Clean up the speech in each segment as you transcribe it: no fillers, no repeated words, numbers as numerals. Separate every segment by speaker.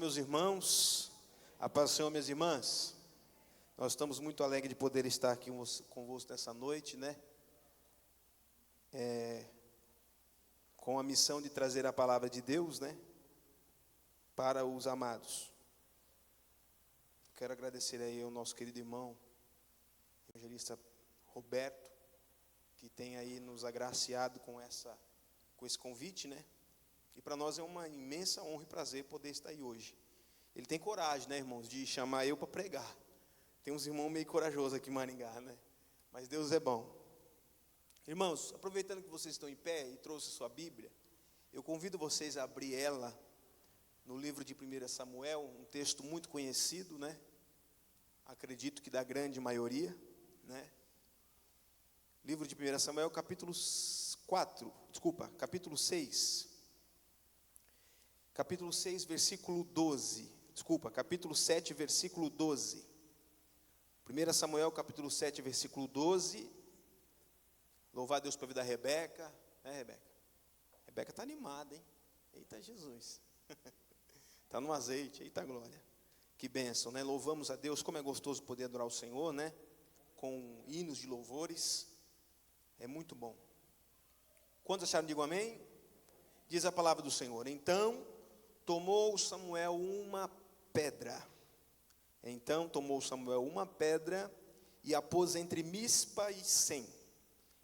Speaker 1: meus irmãos, a paz do Senhor, minhas irmãs. Nós estamos muito alegres de poder estar aqui convosco nessa noite, né? Com a missão de trazer a palavra de Deus, né? Para os amados. Quero agradecer aí ao nosso querido irmão, evangelista Roberto, que tem aí nos agraciado com esse convite, né? E para nós é uma imensa honra e prazer poder estar aí hoje. Ele tem coragem, né, irmãos, de chamar eu para pregar. Tem uns irmãos meio corajosos aqui em Maringá, né? Mas Deus é bom. Irmãos, aproveitando que vocês estão em pé e trouxe sua Bíblia, eu convido vocês a abrir ela no livro de 1 Samuel, um texto muito conhecido, né? Acredito que da grande maioria, né? Livro de 1 Samuel, capítulo 6. Capítulo 6, versículo 12. Capítulo 7, versículo 12. 1 Samuel, capítulo 7, versículo 12. Louvar a Deus pela vida da Rebeca. Rebeca? Rebeca está animada, hein? Eita Jesus. Está no azeite, eita glória. Que bênção, né? Louvamos a Deus, como é gostoso poder adorar o Senhor, né? Com hinos de louvores. É muito bom. Quantos acharam? Digam amém. Diz a palavra do Senhor. Então tomou Samuel uma pedra. E a pôs entre Mispa e Sem.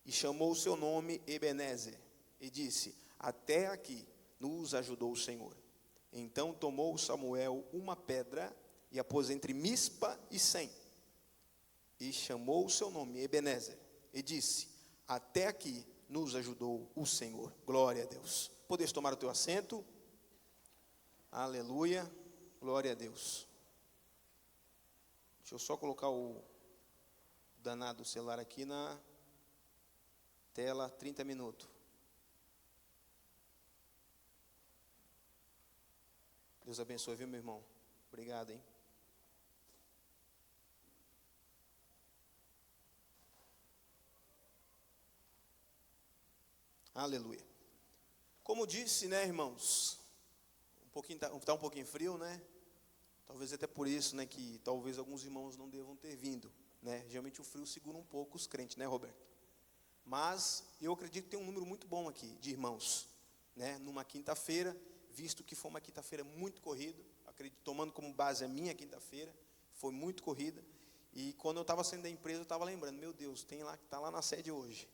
Speaker 1: E chamou o seu nome Ebenezer. E disse: até aqui nos ajudou o Senhor. Então tomou Samuel uma pedra e a pôs entre Mispa e Sem. E chamou o seu nome Ebenezer. E disse: até aqui nos ajudou o Senhor. Glória a Deus. Podes tomar o teu assento. Aleluia. Glória a Deus. Deixa eu só colocar o danado celular aqui na tela, 30 minutos. Deus abençoe, viu, meu irmão? Obrigado, hein? Aleluia. Como disse, né, irmãos? Está um pouquinho frio, né? Talvez até por isso, né, que talvez alguns irmãos não devam ter vindo, né? Geralmente o frio segura um pouco os crentes, né, Roberto? Mas eu acredito que tem um número muito bom aqui de irmãos, né? Numa quinta-feira, visto que foi uma quinta-feira muito corrida, acredito, tomando como base a minha quinta-feira, foi muito corrida. E quando eu estava saindo da empresa, eu estava lembrando, meu Deus, tem lá que está lá na sede hoje.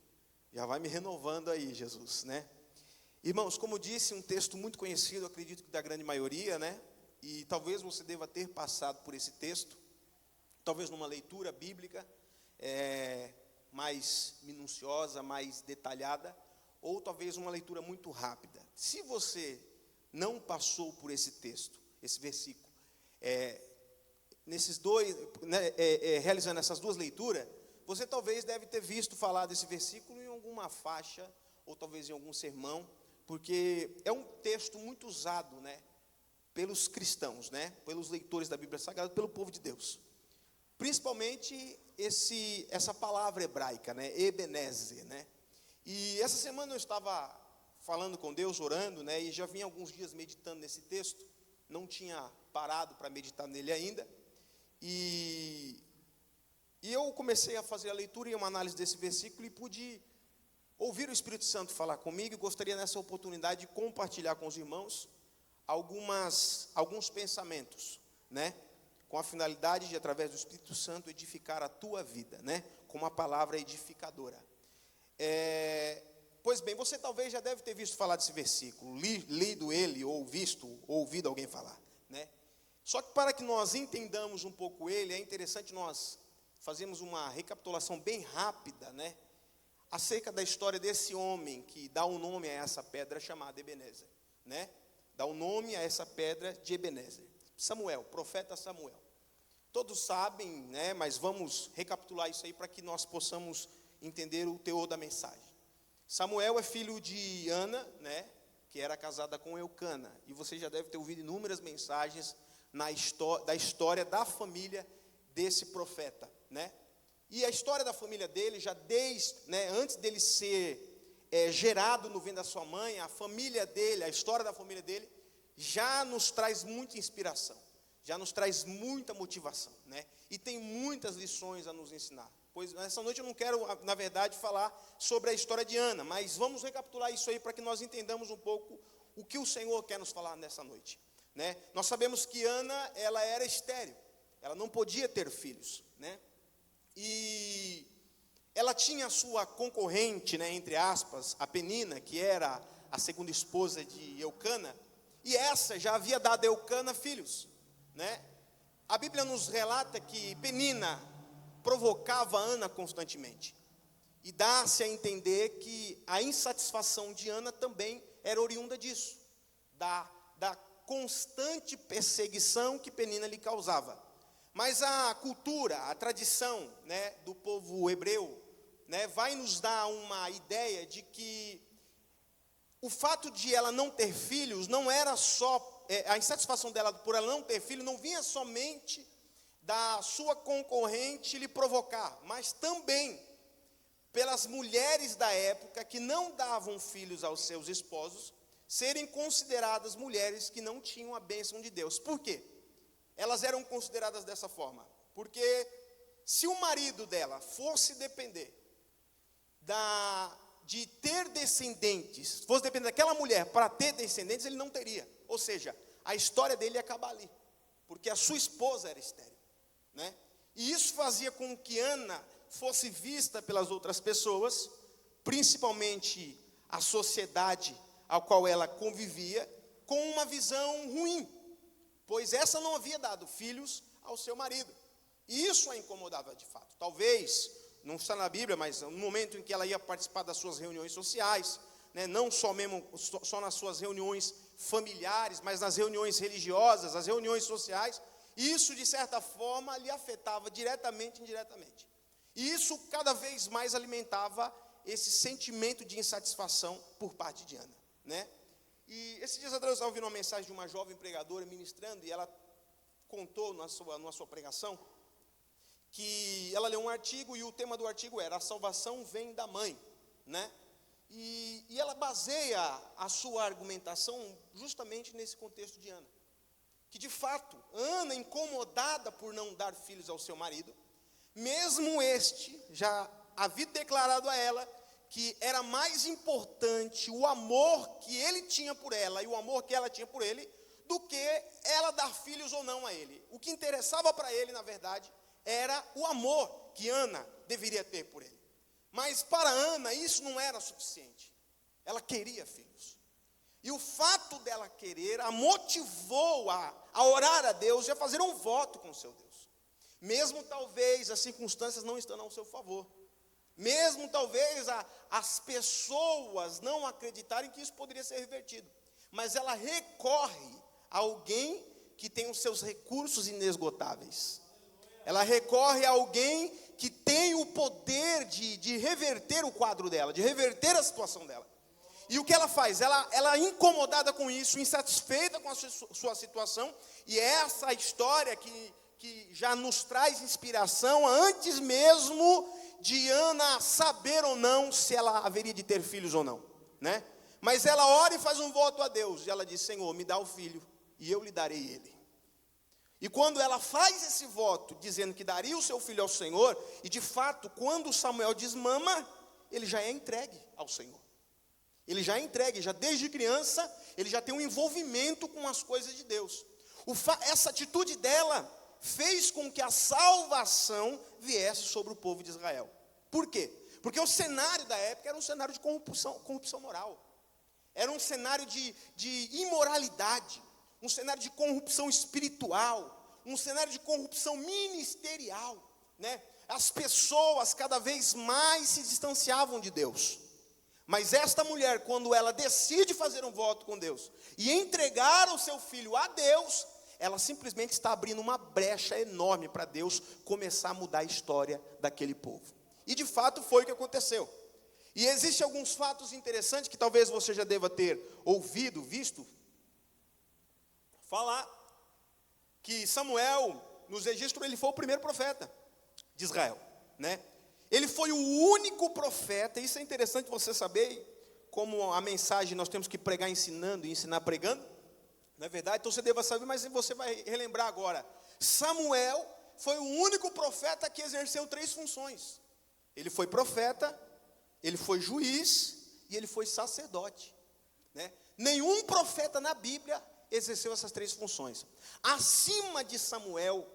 Speaker 1: Já vai me renovando aí, Jesus, né? Irmãos, como disse, um texto muito conhecido, acredito que da grande maioria, né? E talvez você deva ter passado por esse texto, talvez numa leitura bíblica mais minuciosa, mais detalhada, ou talvez uma leitura muito rápida. Se você não passou por esse texto, esse versículo, nesses dois, né, realizando essas duas leituras, você talvez deve ter visto falar desse versículo em alguma faixa, ou talvez em algum sermão, porque é um texto muito usado, né, pelos cristãos, né, pelos leitores da Bíblia Sagrada, pelo povo de Deus. Principalmente essa palavra hebraica, né, Ebenezer, né. E essa semana eu estava falando com Deus, orando, né, e já vinha alguns dias meditando nesse texto, não tinha parado para meditar nele ainda, e eu comecei a fazer a leitura e uma análise desse versículo e pude ouvir o Espírito Santo falar comigo, e gostaria nessa oportunidade de compartilhar com os irmãos alguns pensamentos, né, com a finalidade de, através do Espírito Santo, edificar a tua vida, né, com uma palavra edificadora. Pois bem, você talvez já deve ter visto falar desse versículo, lido ele, ou ouvido alguém falar, né? Só que para que nós entendamos um pouco ele, é interessante nós fazermos uma recapitulação bem rápida, né, acerca da história desse homem que dá o nome a essa pedra chamada Ebenezer, né? Dá o nome a essa pedra de Ebenezer. Samuel, profeta Samuel. Todos sabem, né, mas vamos recapitular isso aí para que nós possamos entender o teor da mensagem. Samuel é filho de Ana, né, que era casada com Eucana, e você já deve ter ouvido inúmeras mensagens da história da família desse profeta, né? E a história da família dele, já antes dele ser gerado no ventre da sua mãe, a família dele, a história da família dele, já nos traz muita inspiração, já nos traz muita motivação, né? E tem muitas lições a nos ensinar. Pois nessa noite eu não quero, na verdade, falar sobre a história de Ana, mas vamos recapitular isso aí para que nós entendamos um pouco o que o Senhor quer nos falar nessa noite, né? Nós sabemos que Ana, ela era estéril, ela não podia ter filhos, né? E ela tinha a sua concorrente, né, entre aspas, a Penina, que era a segunda esposa de Eucana, e essa já havia dado a Eucana filhos, né? A Bíblia nos relata que Penina provocava Ana constantemente, e dá-se a entender que a insatisfação de Ana também era oriunda disso, da constante perseguição que Penina lhe causava. Mas a cultura, a tradição, né, do povo hebreu, né, vai nos dar uma ideia de que o fato de ela não ter filhos não era só, a insatisfação dela por ela não ter filho não vinha somente da sua concorrente lhe provocar, mas também pelas mulheres da época que não davam filhos aos seus esposos, serem consideradas mulheres que não tinham a bênção de Deus. Por quê? Elas eram consideradas dessa forma, porque se o marido dela fosse depender de ter descendentes, fosse depender daquela mulher para ter descendentes, ele não teria. Ou seja, a história dele ia acabar ali, porque a sua esposa era estéril, né? E isso fazia com que Ana fosse vista pelas outras pessoas, principalmente a sociedade ao qual ela convivia, com uma visão ruim, pois essa não havia dado filhos ao seu marido. E isso a incomodava de fato. Talvez, não está na Bíblia, mas no momento em que ela ia participar das suas reuniões sociais, né, não só nas suas reuniões familiares, mas nas reuniões religiosas, as reuniões sociais, isso de certa forma lhe afetava diretamente e indiretamente. E isso cada vez mais alimentava esse sentimento de insatisfação por parte de Ana, né? E esses dias atrás eu estava ouvindo uma mensagem de uma jovem pregadora ministrando, e ela contou na sua pregação que ela leu um artigo, e o tema do artigo era: a salvação vem da mãe, né? E ela baseia a sua argumentação justamente nesse contexto de Ana, que de fato, Ana, incomodada por não dar filhos ao seu marido, mesmo este já havia declarado a ela que era mais importante o amor que ele tinha por ela e o amor que ela tinha por ele, do que ela dar filhos ou não a ele. O que interessava para ele, na verdade, era o amor que Ana deveria ter por ele. Mas para Ana isso não era suficiente. Ela queria filhos. E o fato dela querer a motivou a orar a Deus e a fazer um voto com o seu Deus. Mesmo talvez as circunstâncias não estando ao seu favor. Mesmo talvez as pessoas não acreditarem que isso poderia ser revertido. Mas ela recorre a alguém que tem os seus recursos inesgotáveis. Ela recorre a alguém que tem o poder de reverter o quadro dela, de reverter a situação dela. E o que ela faz? Ela incomodada com isso, insatisfeita com a sua situação, e essa a história que já nos traz inspiração antes mesmo de Ana saber ou não se ela haveria de ter filhos ou não, né? Mas ela ora e faz um voto a Deus, e ela diz: Senhor, me dá o filho, e eu lhe darei ele. E quando ela faz esse voto, dizendo que daria o seu filho ao Senhor, e de fato, quando Samuel desmama, ele já é entregue ao Senhor. Ele já é entregue, já desde criança, ele já tem um envolvimento com as coisas de Deus. Essa atitude dela fez com que a salvação viesse sobre o povo de Israel. Por quê? Porque o cenário da época era um cenário de corrupção moral. Era um cenário de imoralidade, um cenário de corrupção espiritual, um cenário de corrupção ministerial, né? As pessoas cada vez mais se distanciavam de Deus. Mas esta mulher, quando ela decide fazer um voto com Deus e entregar o seu filho a Deus, ela simplesmente está abrindo uma brecha enorme para Deus começar a mudar a história daquele povo. E de fato foi o que aconteceu. E existem alguns fatos interessantes que talvez você já deva ter ouvido, visto falar, que Samuel, nos registros, ele foi o primeiro profeta de Israel, né? Ele foi o único profeta. Isso é interessante você saber, como a mensagem nós temos que pregar ensinando e ensinar pregando, Não é verdade? Então você deva saber, mas você vai relembrar agora. Samuel foi o único profeta que exerceu 3 funções. Ele foi profeta, ele foi juiz e ele foi sacerdote, né? Nenhum profeta na Bíblia exerceu essas 3 funções. Acima de Samuel,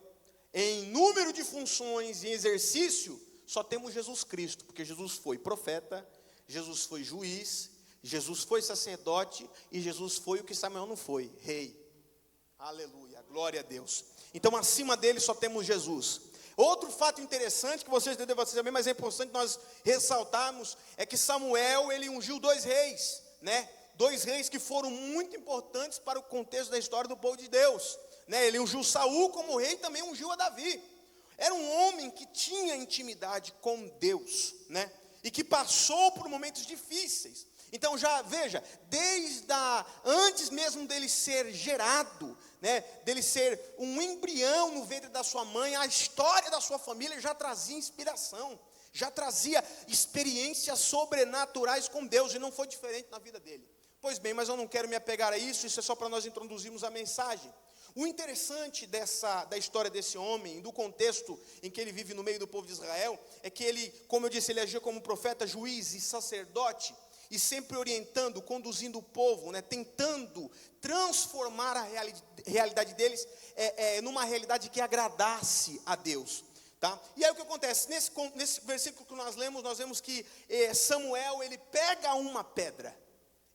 Speaker 1: em número de funções e exercício, só temos Jesus Cristo, porque Jesus foi profeta, Jesus foi juiz, Jesus foi sacerdote e Jesus foi o que Samuel não foi, rei. Aleluia, glória a Deus. Então acima dele só temos Jesus. Outro fato interessante que vocês devem saber, mas é importante nós ressaltarmos, é que Samuel, ele ungiu 2 reis, né? 2 reis que foram muito importantes para o contexto da história do povo de Deus, né? Ele ungiu Saul como rei e também ungiu a Davi. Era um homem que tinha intimidade com Deus, né? E que passou por momentos difíceis. Então já veja, antes mesmo dele ser gerado, né, dele ser um embrião no ventre da sua mãe, a história da sua família já trazia inspiração, já trazia experiências sobrenaturais com Deus, e não foi diferente na vida dele. Pois bem, mas eu não quero me apegar a isso é só para nós introduzirmos a mensagem. O interessante da história desse homem, do contexto em que ele vive no meio do povo de Israel, é que ele, como eu disse, ele agia como profeta, juiz e sacerdote, e sempre orientando, conduzindo o povo, né, tentando transformar a realidade deles numa realidade que agradasse a Deus. Tá? E aí o que acontece? Nesse versículo que nós vemos que Samuel, ele pega uma pedra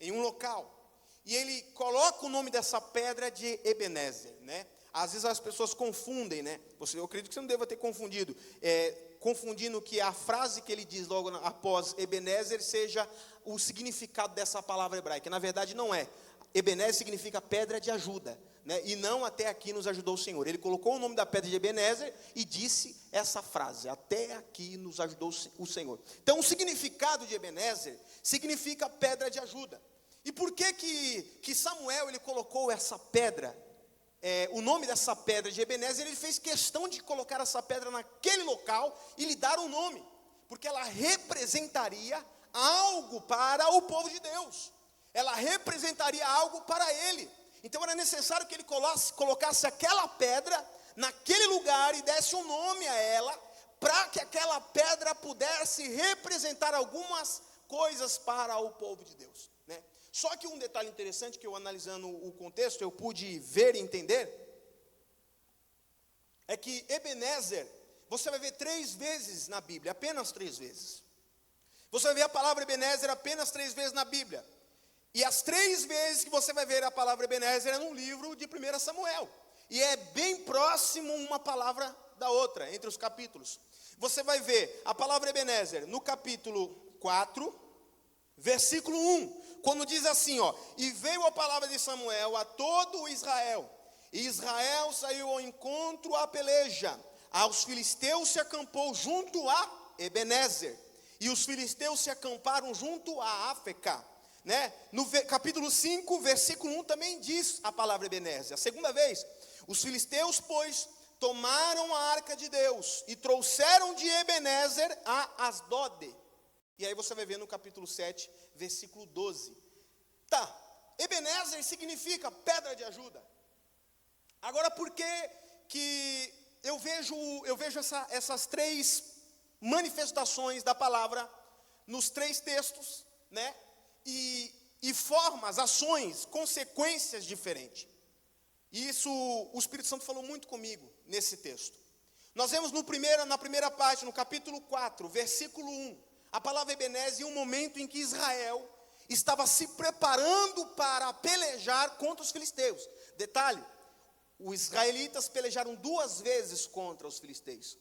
Speaker 1: em um local, e ele coloca o nome dessa pedra de Ebenezer, né? Às vezes as pessoas confundem, né? Eu acredito que você não deva ter confundido, confundindo que a frase que ele diz logo após Ebenezer seja o significado dessa palavra hebraica. Na verdade não é. Ebenezer significa pedra de ajuda, né? E não até aqui nos ajudou o Senhor. Ele colocou o nome da pedra de Ebenezer e disse essa frase: até aqui nos ajudou o Senhor. Então o significado de Ebenezer significa pedra de ajuda. E por que Samuel ele colocou essa pedra, o nome dessa pedra de Ebenezer? Ele fez questão de colocar essa pedra naquele local e lhe dar um nome, porque ela representaria algo para o povo de Deus, ela representaria algo para ele. Então era necessário que ele colocasse aquela pedra naquele lugar e desse um nome a ela, para que aquela pedra pudesse representar algumas coisas para o povo de Deus, né? Só que um detalhe interessante que eu, analisando o contexto, eu pude ver e entender, é que Ebenezer, você vai ver 3 vezes na Bíblia, apenas 3 vezes. Você vai ver a palavra Ebenezer apenas 3 vezes na Bíblia. E as 3 vezes que você vai ver a palavra Ebenezer é no livro de 1 Samuel. E é bem próximo uma palavra da outra, entre os capítulos. Você vai ver a palavra Ebenezer no capítulo 4, versículo 1. Quando diz assim, ó: e veio a palavra de Samuel a todo Israel. E Israel saiu ao encontro à peleja. Aos filisteus se acampou junto a Ebenezer. E os filisteus se acamparam junto a Afeca, né? No capítulo 5, versículo 1 também diz a palavra Ebenezer. A segunda vez: os filisteus, pois, tomaram a arca de Deus e trouxeram de Ebenezer a Asdode. E aí você vai ver no capítulo 7, versículo 12. Tá, Ebenezer significa pedra de ajuda. Agora, por que eu vejo essas 3 manifestações da palavra nos 3 textos, né? E formas, ações, consequências diferentes. E isso o Espírito Santo falou muito comigo nesse texto. Nós vemos na primeira parte, no capítulo 4, versículo 1, a palavra Ebenezer, em um momento em que Israel estava se preparando para pelejar contra os filisteus. Detalhe: os israelitas pelejaram 2 vezes contra os filisteus.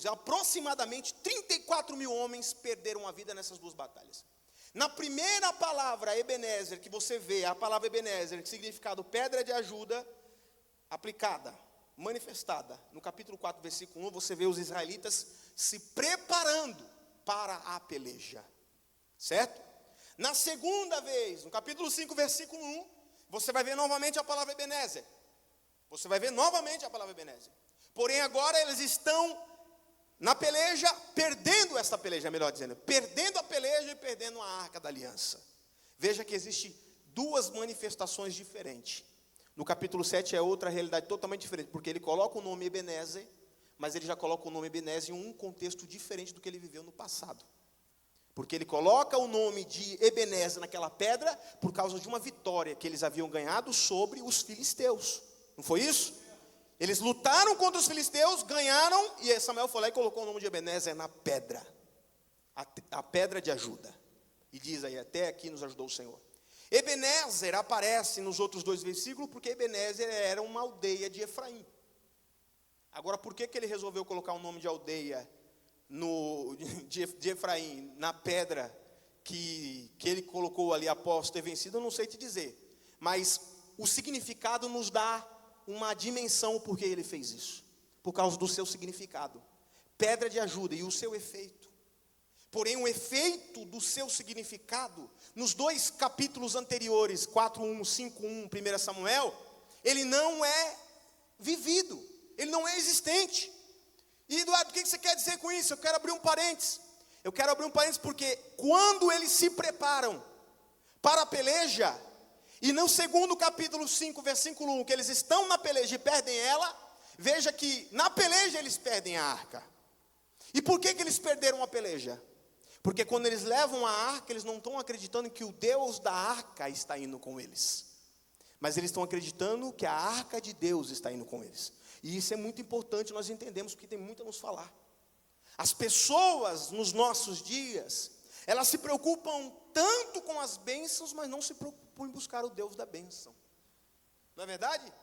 Speaker 1: E aproximadamente 34 mil homens perderam a vida nessas 2 batalhas. Na primeira palavra Ebenezer, que você vê, a palavra Ebenezer, que significado pedra de ajuda, aplicada, manifestada, no capítulo 4, versículo 1, você vê os israelitas se preparando para a peleja, certo? Na segunda vez, no capítulo 5, versículo 1, você vai ver novamente a palavra Ebenezer. Porém agora eles estão na peleja, perdendo essa peleja, melhor dizendo, perdendo a peleja e perdendo a arca da aliança. Veja que existe 2 manifestações diferentes. No capítulo 7 é outra realidade totalmente diferente, porque ele coloca o nome Ebenezer, mas ele já coloca o nome Ebenezer em um contexto diferente do que ele viveu no passado. Porque ele coloca o nome de Ebenezer naquela pedra por causa de uma vitória que eles haviam ganhado sobre os filisteus. Não foi isso? Eles lutaram contra os filisteus, ganharam, e Samuel foi lá e colocou o nome de Ebenezer na pedra. A pedra de ajuda. E diz aí, até aqui nos ajudou o Senhor. Ebenezer aparece nos outros 2 versículos, porque Ebenezer era uma aldeia de Efraim. Agora, por que ele resolveu colocar o nome de aldeia de Efraim na pedra que ele colocou ali após ter vencido? Eu não sei te dizer. Mas o significado nos dá uma dimensão porque ele fez isso. Por causa do seu significado. Pedra de ajuda e o seu efeito. Porém, o efeito do seu significado, nos 2 capítulos anteriores, 4:1, 5:1, 1 Samuel, ele não é vivido, ele não é existente. E Eduardo, o que você quer dizer com isso? Eu quero abrir um parênteses. Eu quero abrir um parênteses porque quando eles se preparam para a peleja, e no 2º capítulo 5, versículo 1, que eles estão na peleja e perdem ela, veja que na peleja eles perdem a arca. E por que eles perderam a peleja? Porque quando eles levam a arca, eles não estão acreditando que o Deus da arca está indo com eles. Mas eles estão acreditando que a arca de Deus está indo com eles. E isso é muito importante, nós entendemos, porque tem muito a nos falar. As pessoas nos nossos dias, elas se preocupam tanto com as bênçãos, mas não se preocupam em buscar o Deus da bênção. Não é verdade?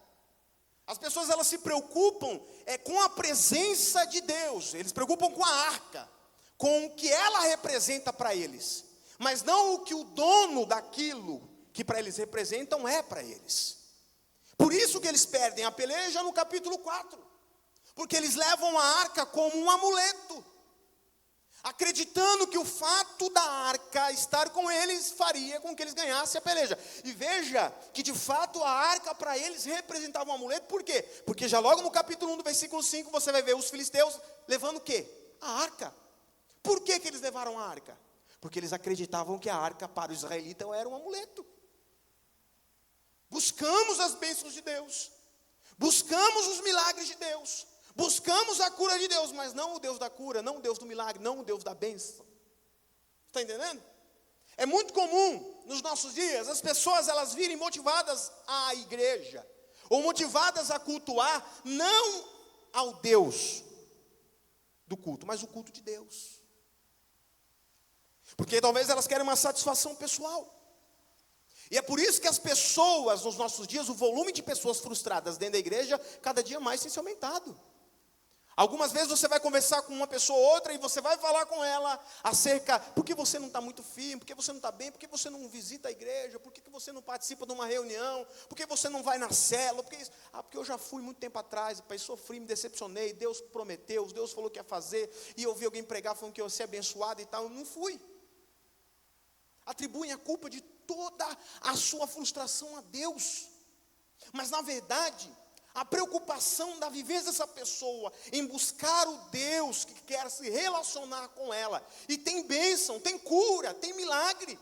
Speaker 1: As pessoas, elas se preocupam com a presença de Deus. Eles se preocupam com a arca, com o que ela representa para eles, mas não o que o dono daquilo que para eles representam é para eles. Por isso que eles perdem a peleja no capítulo 4, porque eles levam a arca como um amuleto, acreditando que o fato da arca estar com eles faria com que eles ganhassem a peleja. E veja que de fato a arca para eles representava um amuleto. Por quê? Porque já logo no capítulo 1 do versículo 5 você vai ver os filisteus levando o quê? A arca. Por que eles levaram a arca? Porque eles acreditavam que a arca para o israelita era um amuleto. Buscamos as bênçãos de Deus, buscamos os milagres de Deus, buscamos a cura de Deus, mas não o Deus da cura, não o Deus do milagre, não o Deus da bênção. Está entendendo? É muito comum nos nossos dias as pessoas elas virem motivadas à igreja, ou motivadas a cultuar, não ao Deus do culto, mas o culto de Deus. Porque talvez elas querem uma satisfação pessoal. E é por isso que as pessoas, nos nossos dias, o volume de pessoas frustradas dentro da igreja, cada dia mais tem se aumentado. Algumas vezes você vai conversar com uma pessoa ou outra, e você vai falar com ela acerca, por que você não está muito firme, por que você não está bem, por que você não visita a igreja, por que você não participa de uma reunião, por que você não vai na célula, porque eu já fui muito tempo atrás, pai, sofri, me decepcionei, Deus prometeu, Deus falou que ia fazer, e eu ouvi alguém pregar falando que eu ia ser abençoado e tal, eu não fui. Atribuem a culpa de toda a sua frustração a Deus. Mas na verdade, a preocupação da vivência dessa pessoa em buscar o Deus que quer se relacionar com ela, e tem bênção, tem cura, tem milagre,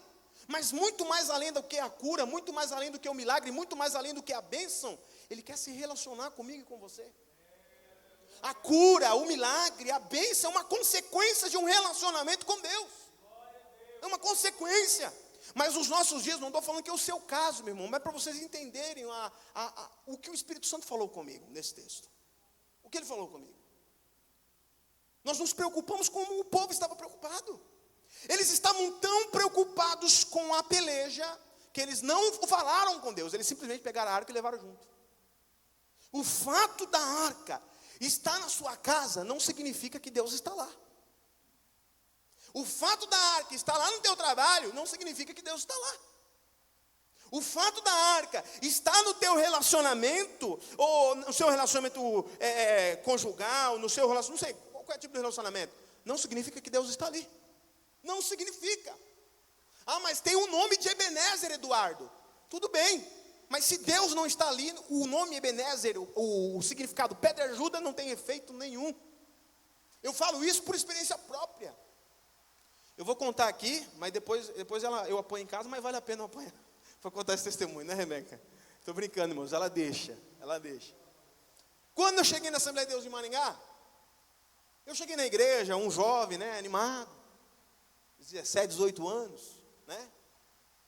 Speaker 1: mas muito mais além do que a cura, muito mais além do que o milagre, muito mais além do que a bênção, ele quer se relacionar comigo e com você. A cura, o milagre, a bênção é uma consequência de um relacionamento com Deus. É uma consequência. Mas nos nossos dias, não estou falando que é o seu caso, meu irmão, mas para vocês entenderem o que o Espírito Santo falou comigo nesse texto. O que ele falou comigo? Nós nos preocupamos como o povo estava preocupado. Eles estavam tão preocupados com a peleja, que eles não falaram com Deus, eles simplesmente pegaram a arca e levaram junto. O fato da arca estar na sua casa não significa que Deus está lá. O fato da arca estar lá no teu trabalho não significa que Deus está lá. O fato da arca estar no teu relacionamento, ou no seu relacionamento conjugal, no seu relacionamento, não sei, qual é o tipo de relacionamento, não significa que Deus está ali. Não significa. Ah, mas tem o nome de Ebenezer, Eduardo. Tudo bem, mas se Deus não está ali, o nome Ebenezer, o significado pedra ajuda não tem efeito nenhum. Eu falo isso por experiência própria. Eu vou contar aqui, mas depois eu apanho em casa, mas vale a pena eu apanhar para contar esse testemunho, né, Rebeca? Estou brincando, irmãos, ela deixa. Quando eu cheguei na Assembleia de Deus de Maringá, eu cheguei na igreja, um jovem, né, animado, 17, 18 anos, né?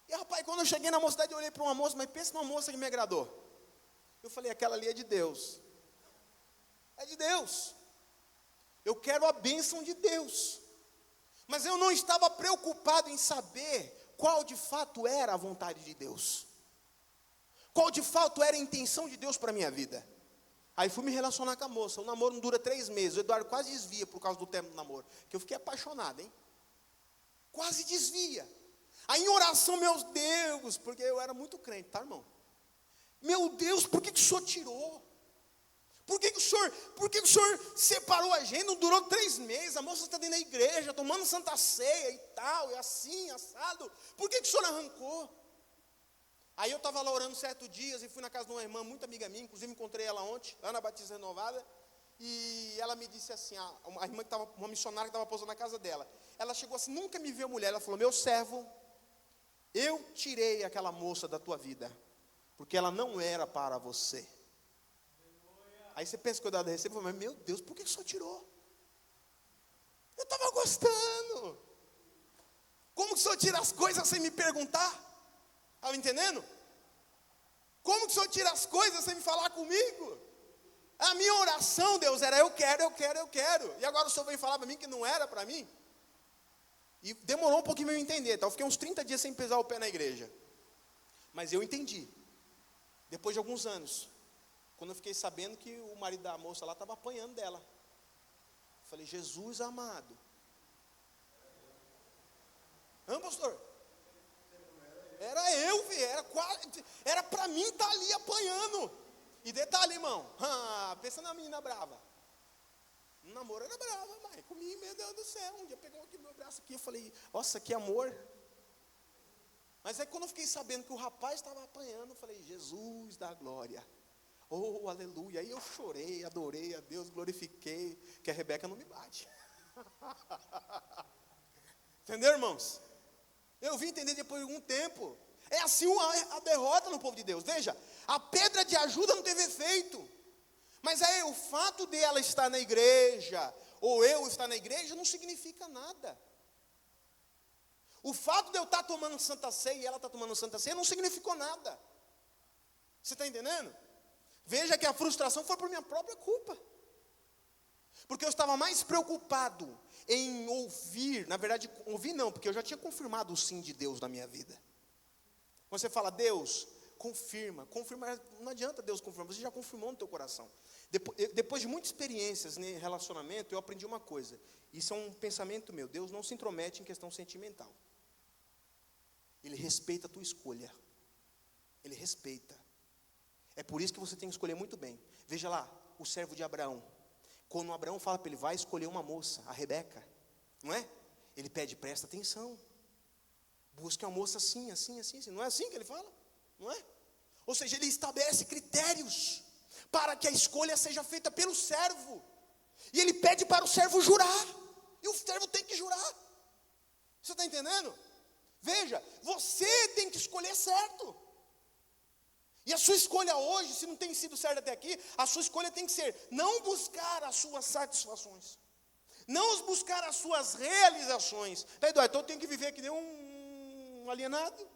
Speaker 1: E rapaz, quando eu cheguei na mocidade, eu olhei para uma moça, mas pensa numa moça que me agradou. Eu falei, aquela ali é de Deus. É de Deus. Eu quero a bênção de Deus. Mas eu não estava preocupado em saber qual de fato era a vontade de Deus. Qual de fato era a intenção de Deus para a minha vida. Aí fui me relacionar com a moça. O namoro não dura 3 meses. O Eduardo quase desvia por causa do tempo do namoro. Que eu fiquei apaixonado, hein? Quase desvia. Aí em oração, meus Deus, porque eu era muito crente, tá, irmão? Meu Deus, por que o senhor tirou? Por que o senhor separou a gente? Não durou 3 meses, a moça está dentro da igreja, tomando santa ceia e tal, e assim, assado. Por que o senhor arrancou? Aí eu estava lá orando certos dias e fui na casa de uma irmã, muito amiga minha, inclusive encontrei ela ontem, Ana Batista Renovada, e ela me disse assim, uma irmã que estava, uma missionária que estava pousando na casa dela, ela chegou assim, nunca me viu mulher, ela falou, meu servo, eu tirei aquela moça da tua vida, porque ela não era para você. Aí você pensa que eu dava receber, mas meu Deus, por que o senhor tirou? Eu estava gostando. Como que o senhor tira as coisas sem me perguntar? Estava entendendo? Como que o senhor tira as coisas sem me falar comigo? A minha oração, Deus, era eu quero. E agora o senhor vem falar para mim que não era para mim? E demorou um pouquinho para eu entender. Então eu fiquei uns 30 dias sem pisar o pé na igreja. Mas eu entendi. Depois de alguns anos. Quando eu fiquei sabendo que o marido da moça lá estava apanhando dela. Eu falei, Jesus amado. Não, pastor? Era eu, era para mim estar ali apanhando. E detalhe, irmão, pensa na menina brava. No namoro era brava, mas comigo, meu Deus do céu. Um dia pegou aqui meu braço aqui, eu falei, nossa, que amor. Mas aí quando eu fiquei sabendo que o rapaz estava apanhando, eu falei, Jesus da glória. Oh, aleluia. Aí eu chorei, adorei a Deus, glorifiquei, que a Rebeca não me bate. Entendeu, irmãos? Eu vim entender depois de algum tempo. É assim a derrota no povo de Deus. Veja, a pedra de ajuda não teve efeito. Mas aí o fato de ela estar na igreja, ou eu estar na igreja, não significa nada. O fato de eu estar tomando Santa Ceia e ela estar tomando Santa Ceia não significou nada. Você está entendendo? Veja que a frustração foi por minha própria culpa. Porque eu estava mais preocupado em ouvir, na verdade, ouvir não, porque eu já tinha confirmado o sim de Deus na minha vida. Quando você fala, Deus, confirma, não adianta Deus confirmar, você já confirmou no teu coração. Depois de muitas experiências em relacionamento, eu aprendi uma coisa, isso é um pensamento meu, Deus não se intromete em questão sentimental. Ele respeita a tua escolha, Ele respeita. É por isso que você tem que escolher muito bem. Veja lá, o servo de Abraão. Quando Abraão fala para ele, vai escolher uma moça, a Rebeca, não é? Ele pede, presta atenção. Busque uma moça assim. Não é assim que ele fala? Não é? Ou seja, ele estabelece critérios para que a escolha seja feita pelo servo. E ele pede para o servo jurar. E o servo tem que jurar. Você está entendendo? Veja, você tem que escolher certo. E a sua escolha hoje, se não tem sido certa até aqui, a sua escolha tem que ser não buscar as suas satisfações, não buscar as suas realizações. Eduardo, então eu tenho que viver que nem um alienado,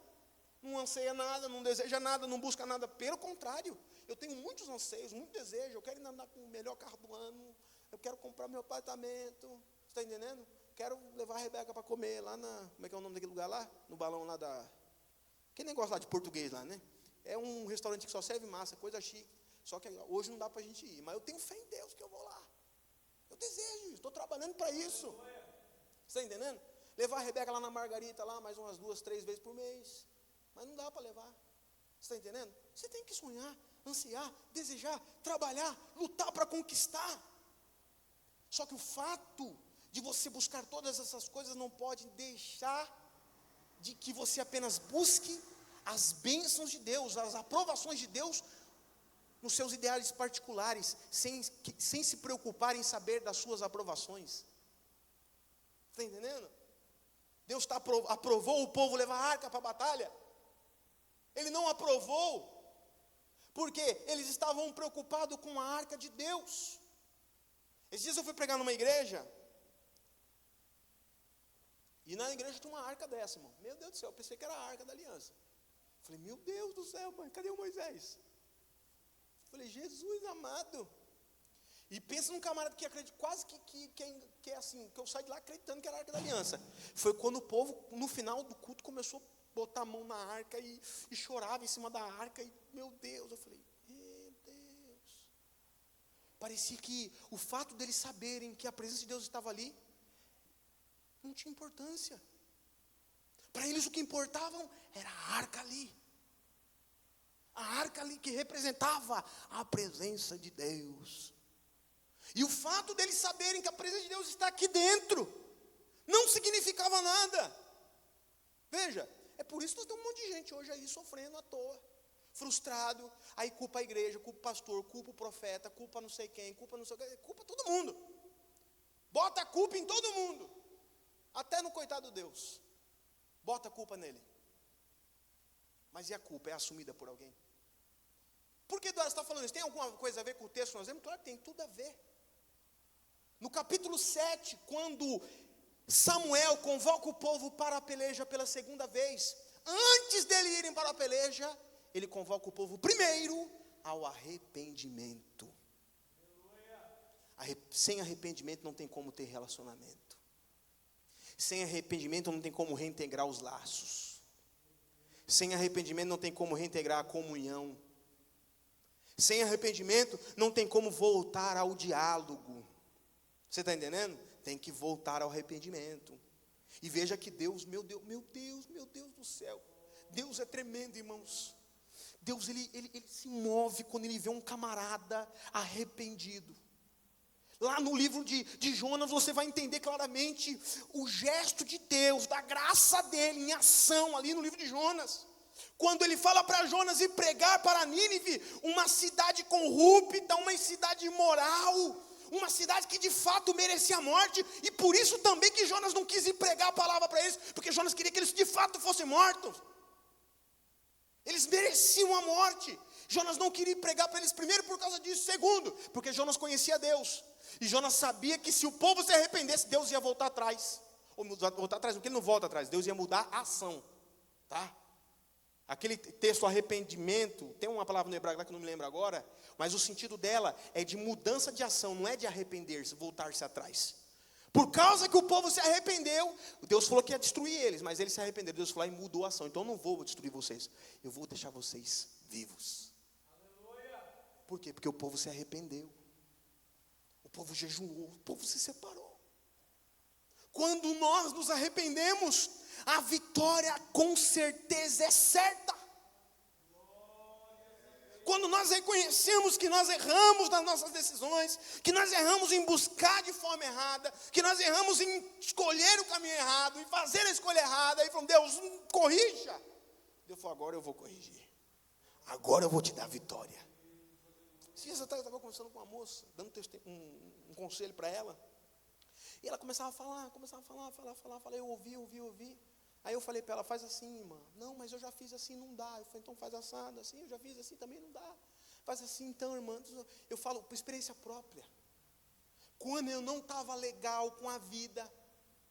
Speaker 1: não anseia nada, não deseja nada, não busca nada. Pelo contrário, eu tenho muitos anseios, muito desejo. Eu quero andar com o melhor carro do ano, eu quero comprar meu apartamento, você está entendendo? Quero levar a Rebeca para comer lá como é que é o nome daquele lugar lá? No balão lá aquele negócio lá de português lá, né? É um restaurante que só serve massa, coisa chique. Só que hoje não dá para a gente ir. Mas eu tenho fé em Deus que eu vou lá. Eu desejo isso, estou trabalhando para isso. Você está entendendo? Levar a Rebeca lá na Margarita, lá mais umas 2, 3 vezes por mês. Mas não dá para levar. Você está entendendo? Você tem que sonhar, ansiar, desejar, trabalhar, lutar para conquistar. Só que o fato de você buscar todas essas coisas não pode deixar de que você apenas busque as bênçãos de Deus, as aprovações de Deus nos seus ideais particulares, sem se preocupar em saber das suas aprovações. Está entendendo? Deus aprovou o povo levar a arca para a batalha. Ele não aprovou Porque eles estavam preocupados com a arca de Deus. Esses dias eu fui pregar numa igreja, e na igreja tinha uma arca dessa, irmão. Meu Deus do céu, eu pensei que era a arca da aliança. Falei, meu Deus do céu, mãe, cadê o Moisés? Falei, Jesus amado. E pensa num camarada que acredita, quase que é assim, que eu saí de lá acreditando que era a arca da aliança. Foi quando o povo, no final do culto, começou a botar a mão na arca e chorava em cima da arca. E, meu Deus, eu falei, meu Deus. Parecia que o fato deles saberem que a presença de Deus estava ali, não tinha importância. Para eles o que importava era a arca ali. A arca ali que representava a presença de Deus. E o fato deles saberem que a presença de Deus está aqui dentro, não significava nada. Veja, é por isso que nós temos um monte de gente hoje aí sofrendo à toa, frustrado, aí culpa a igreja, culpa o pastor, culpa o profeta, culpa não sei quem, culpa não sei o que, culpa todo mundo. Bota a culpa em todo mundo, até no coitado Deus. Bota a culpa nele. Mas e a culpa é assumida por alguém? Por que Eduardo está falando isso? Tem alguma coisa a ver com o texto que nós vemos? Claro que tem tudo a ver. No capítulo 7, quando Samuel convoca o povo para a peleja pela segunda vez, antes dele irem para a peleja, ele convoca o povo primeiro ao arrependimento. Sem arrependimento não tem como ter relacionamento. Sem arrependimento não tem como reintegrar os laços. Sem arrependimento não tem como reintegrar a comunhão. Sem arrependimento não tem como voltar ao diálogo. Você está entendendo? Tem que voltar ao arrependimento. E veja que Deus, meu Deus do céu. Deus é tremendo, irmãos. Deus, ele se move quando ele vê um camarada arrependido. Lá no livro de Jonas você vai entender claramente o gesto de Deus, da graça dele em ação ali no livro de Jonas. Quando ele fala para Jonas ir pregar para Nínive, uma cidade corrupta, uma cidade imoral, uma cidade que de fato merecia a morte, e por isso também que Jonas não quis ir pregar a palavra para eles, porque Jonas queria que eles de fato fossem mortos. Eles mereciam a morte. Jonas não queria pregar para eles, primeiro por causa disso, segundo, porque Jonas conhecia Deus, e Jonas sabia que se o povo se arrependesse, Deus ia voltar atrás, ou voltar atrás, porque ele não volta atrás, Deus ia mudar a ação, tá? Aquele texto arrependimento, tem uma palavra no hebraico lá que eu não me lembro agora, mas o sentido dela é de mudança de ação, não é de arrepender-se, voltar-se atrás. Por causa que o povo se arrependeu, Deus falou que ia destruir eles, mas eles se arrependeram, Deus falou e mudou a ação. Então eu não vou destruir vocês, eu vou deixar vocês vivos. Aleluia. Por quê? Porque o povo se arrependeu, o povo jejuou, o povo se separou. Quando nós nos arrependemos, a vitória com certeza é certa. Quando nós reconhecemos que nós erramos nas nossas decisões, que nós erramos em buscar de forma errada, que nós erramos em escolher o caminho errado, em fazer a escolha errada, aí falamos, Deus, corrija. Deus falou, agora eu vou corrigir. Agora eu vou te dar vitória. Dias atrás eu estava conversando com uma moça, dando um conselho para ela. E ela começava a falar, eu ouvi. Aí eu falei para ela, faz assim, irmã. Não, mas eu já fiz assim, não dá. Eu falei, então faz assado, assim, eu já fiz assim, também não dá. Faz assim, então, irmã. Eu falo por experiência própria. Quando eu não estava legal com a vida,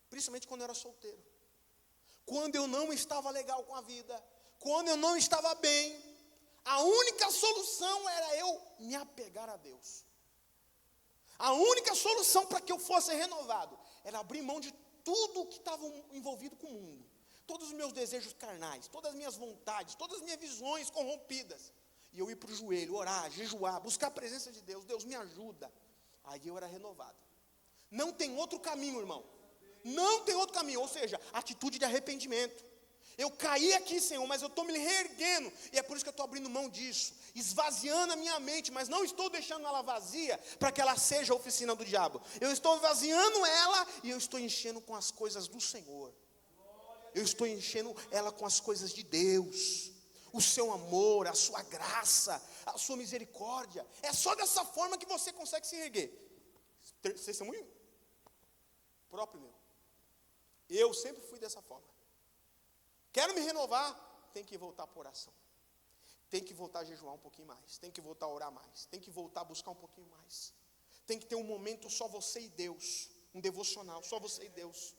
Speaker 1: principalmente quando eu era solteiro. Quando eu não estava legal com a vida, quando eu não estava bem, a única solução era eu me apegar a Deus. A única solução para que eu fosse renovado era abrir mão de tudo que estava envolvido com o mundo. Todos os meus desejos carnais, todas as minhas vontades, todas as minhas visões corrompidas. E eu ir para o joelho, orar, jejuar, buscar a presença de Deus. Deus me ajuda. Aí eu era renovado. Não tem outro caminho, irmão. Não tem outro caminho. Ou seja, atitude de arrependimento. Eu caí aqui, Senhor, mas eu estou me reerguendo. E é por isso que eu estou abrindo mão disso. Esvaziando a minha mente. Mas não estou deixando ela vazia para que ela seja a oficina do diabo. Eu estou esvaziando ela e eu estou enchendo com as coisas do Senhor. Eu estou enchendo ela com as coisas de Deus. O seu amor, a sua graça, a sua misericórdia. É só dessa forma que você consegue se erguer. Testemunho próprio meu. Eu sempre fui dessa forma. Quero me renovar, tem que voltar por oração. tem que voltar a jejuar um pouquinho mais, tem que voltar a orar mais, tem que voltar a buscar um pouquinho mais, tem que ter um momento só você e Deus, um devocional, só você e Deus,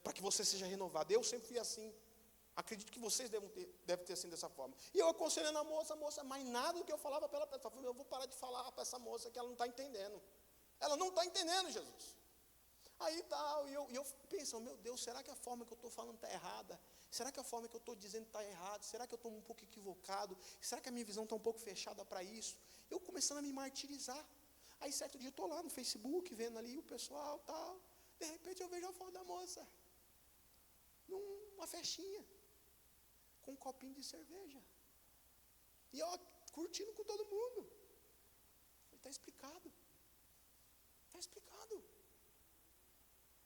Speaker 1: para que você seja renovado. Eu sempre fui assim, acredito que vocês devem ter assim dessa forma. E eu aconselhando a moça, mas nada do que eu falava para ela, eu falei, eu vou parar de falar para essa moça que ela não está entendendo. Ela não está entendendo, Jesus. Aí tal, e eu penso, meu Deus, será que a forma que eu estou falando está errada? Será que a forma que eu estou dizendo está errada? Será que eu estou um pouco equivocado? Será que a minha visão está um pouco fechada para isso? Eu começando a me martirizar. Aí certo dia eu estou lá no Facebook, vendo ali o pessoal tal. De repente eu vejo a foto da moça, numa festinha, com um copinho de cerveja. E ó, curtindo com todo mundo. Está explicado. Está explicado.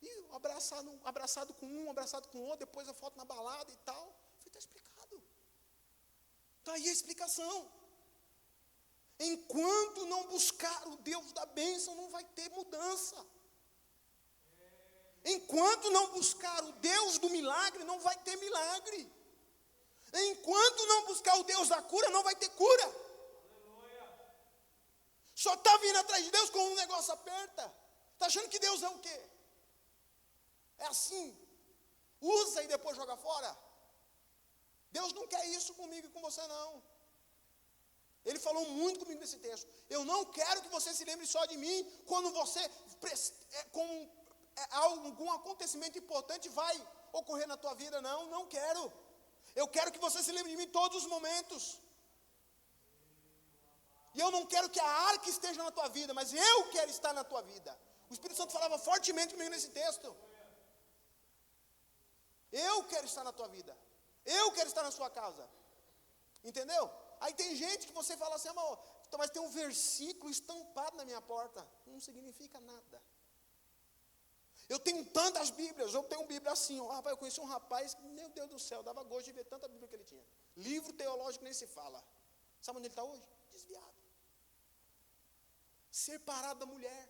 Speaker 1: E abraçado com um, abraçado com o outro, depois a foto na balada e tal. Está explicado. Está aí a explicação. Enquanto não buscar o Deus da bênção, não vai ter mudança. Enquanto não buscar o Deus do milagre, não vai ter milagre. Enquanto não buscar o Deus da cura, não vai ter cura. Só está vindo atrás de Deus quando o negócio aperta. Está achando que Deus é o quê? É assim, usa e depois joga fora. Deus não quer isso comigo e com você não. Ele falou muito comigo nesse texto. Eu não quero que você se lembre só de mim quando você, com algum acontecimento importante vai ocorrer na tua vida. Não quero. Eu quero que você se lembre de mim em todos os momentos. E eu não quero que a arca esteja na tua vida, mas eu quero estar na tua vida. O Espírito Santo falava fortemente comigo nesse texto. Eu quero estar na tua vida. Eu quero estar na sua casa. Entendeu? Aí tem gente que você fala assim, amor, mas tem um versículo estampado na minha porta. Não significa nada. Eu tenho tantas Bíblias, eu tenho Bíblia assim, rapaz, eu conheci um rapaz, meu Deus do céu, dava gosto de ver tanta Bíblia que ele tinha. Livro teológico nem se fala. Sabe onde ele está hoje? Desviado. Separado da mulher.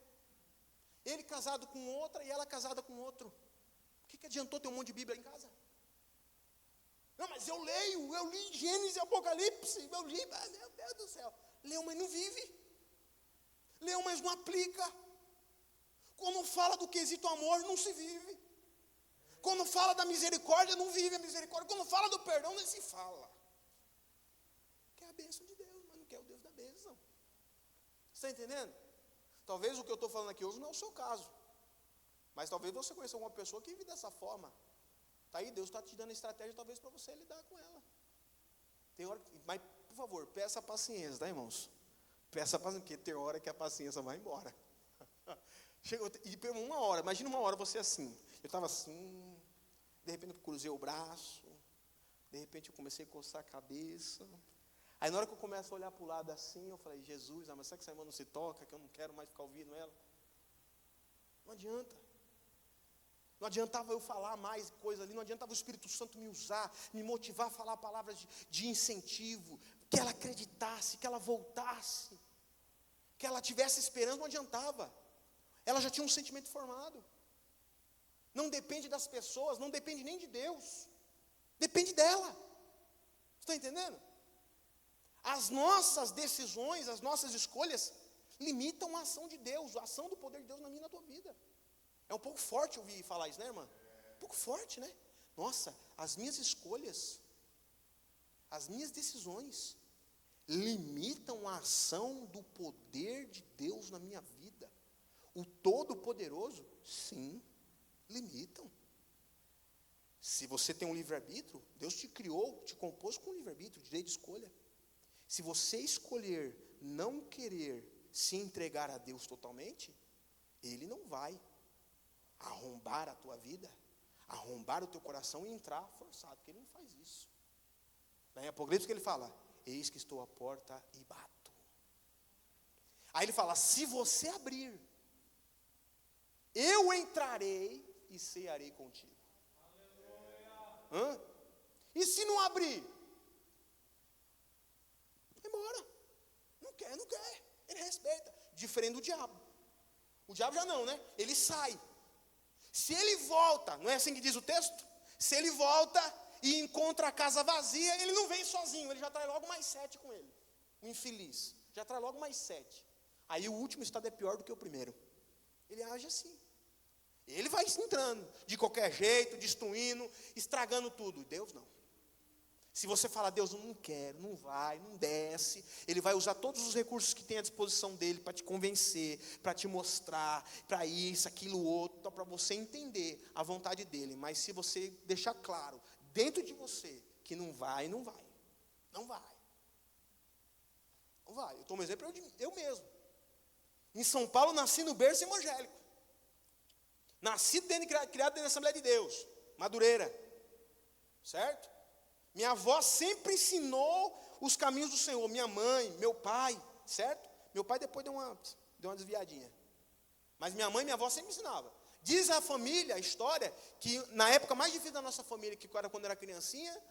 Speaker 1: Ele casado com outra e ela casada com outro. O que adiantou ter um monte de Bíblia em casa? Não, mas eu li Gênesis e Apocalipse, meu Deus do céu. Leu, mas não vive. Leu, mas não aplica. Quando fala do quesito amor, não se vive. Quando fala da misericórdia, não vive a misericórdia. Quando fala do perdão, nem se fala. Quer a bênção de Deus, mas não quer o Deus da bênção. Você está entendendo? Talvez o que eu estou falando aqui hoje não é o seu caso. Mas talvez você conheça alguma pessoa que vive dessa forma. Está aí, Deus está te dando estratégia talvez para você lidar com ela. Tem hora, mas por favor, peça paciência, tá, irmãos? Peça paciência, porque tem hora que a paciência vai embora. Chegou, e uma hora, imagina uma hora você assim. Eu estava assim, de repente eu cruzei o braço, de repente eu comecei a coçar a cabeça. Aí na hora que eu começo a olhar para o lado assim, eu falei, Jesus, mas será que essa irmã não se toca, que eu não quero mais ficar ouvindo ela? Não adianta. Não adiantava eu falar mais coisa ali, não adiantava o Espírito Santo me usar, me motivar a falar palavras de incentivo, que ela acreditasse, que ela voltasse, que ela tivesse esperança, não adiantava. Ela já tinha um sentimento formado. Não depende das pessoas, não depende nem de Deus, depende dela. Você está entendendo? As nossas decisões, as nossas escolhas limitam a ação de Deus, a ação do poder de Deus na minha e na tua vida. É um pouco forte ouvir falar isso, né, irmã? Um pouco forte, né? Nossa, as minhas escolhas, as minhas decisões limitam a ação do poder de Deus na minha vida. O Todo-Poderoso, sim, limitam. Se você tem um livre-arbítrio, Deus te criou, te compôs com um livre-arbítrio, direito de escolha. Se você escolher não querer se entregar a Deus totalmente, Ele não vai arrombar a tua vida, arrombar o teu coração e entrar forçado, porque Ele não faz isso. Em Apocalipse que Ele fala, eis que estou à porta e bato. Aí Ele fala, se você abrir, eu entrarei e cearei contigo. Hã? E se não abrir? Vai embora. Não quer. Ele respeita. Diferente do diabo. O diabo já não, né? Ele sai. Se ele volta, não é assim que diz o texto? Se ele volta e encontra a casa vazia, ele não vem sozinho, ele já traz logo mais 7 com ele. O infeliz, já traz logo mais 7. Aí o último estado é pior do que o primeiro. Ele age assim. Ele vai entrando, de qualquer jeito, destruindo, estragando tudo. Deus não. Se você falar, Deus, eu não quero, não vai, não desce, Ele vai usar todos os recursos que tem à disposição dEle para te convencer, para te mostrar, para isso, aquilo, outro, para você entender a vontade dEle. Mas se você deixar claro, dentro de você, que não vai, não vai. Não vai. Não vai. Eu tomo um exemplo eu mesmo. Em São Paulo, nasci no berço evangélico. Nascido criado dentro da Assembleia de Deus, Madureira. Certo? Minha avó sempre ensinou os caminhos do Senhor. Minha mãe, meu pai, certo? Meu pai depois deu uma desviadinha. Mas minha mãe e minha avó sempre ensinavam. Diz a família, a história, que na época mais difícil da nossa família, que era quando eu era criancinha,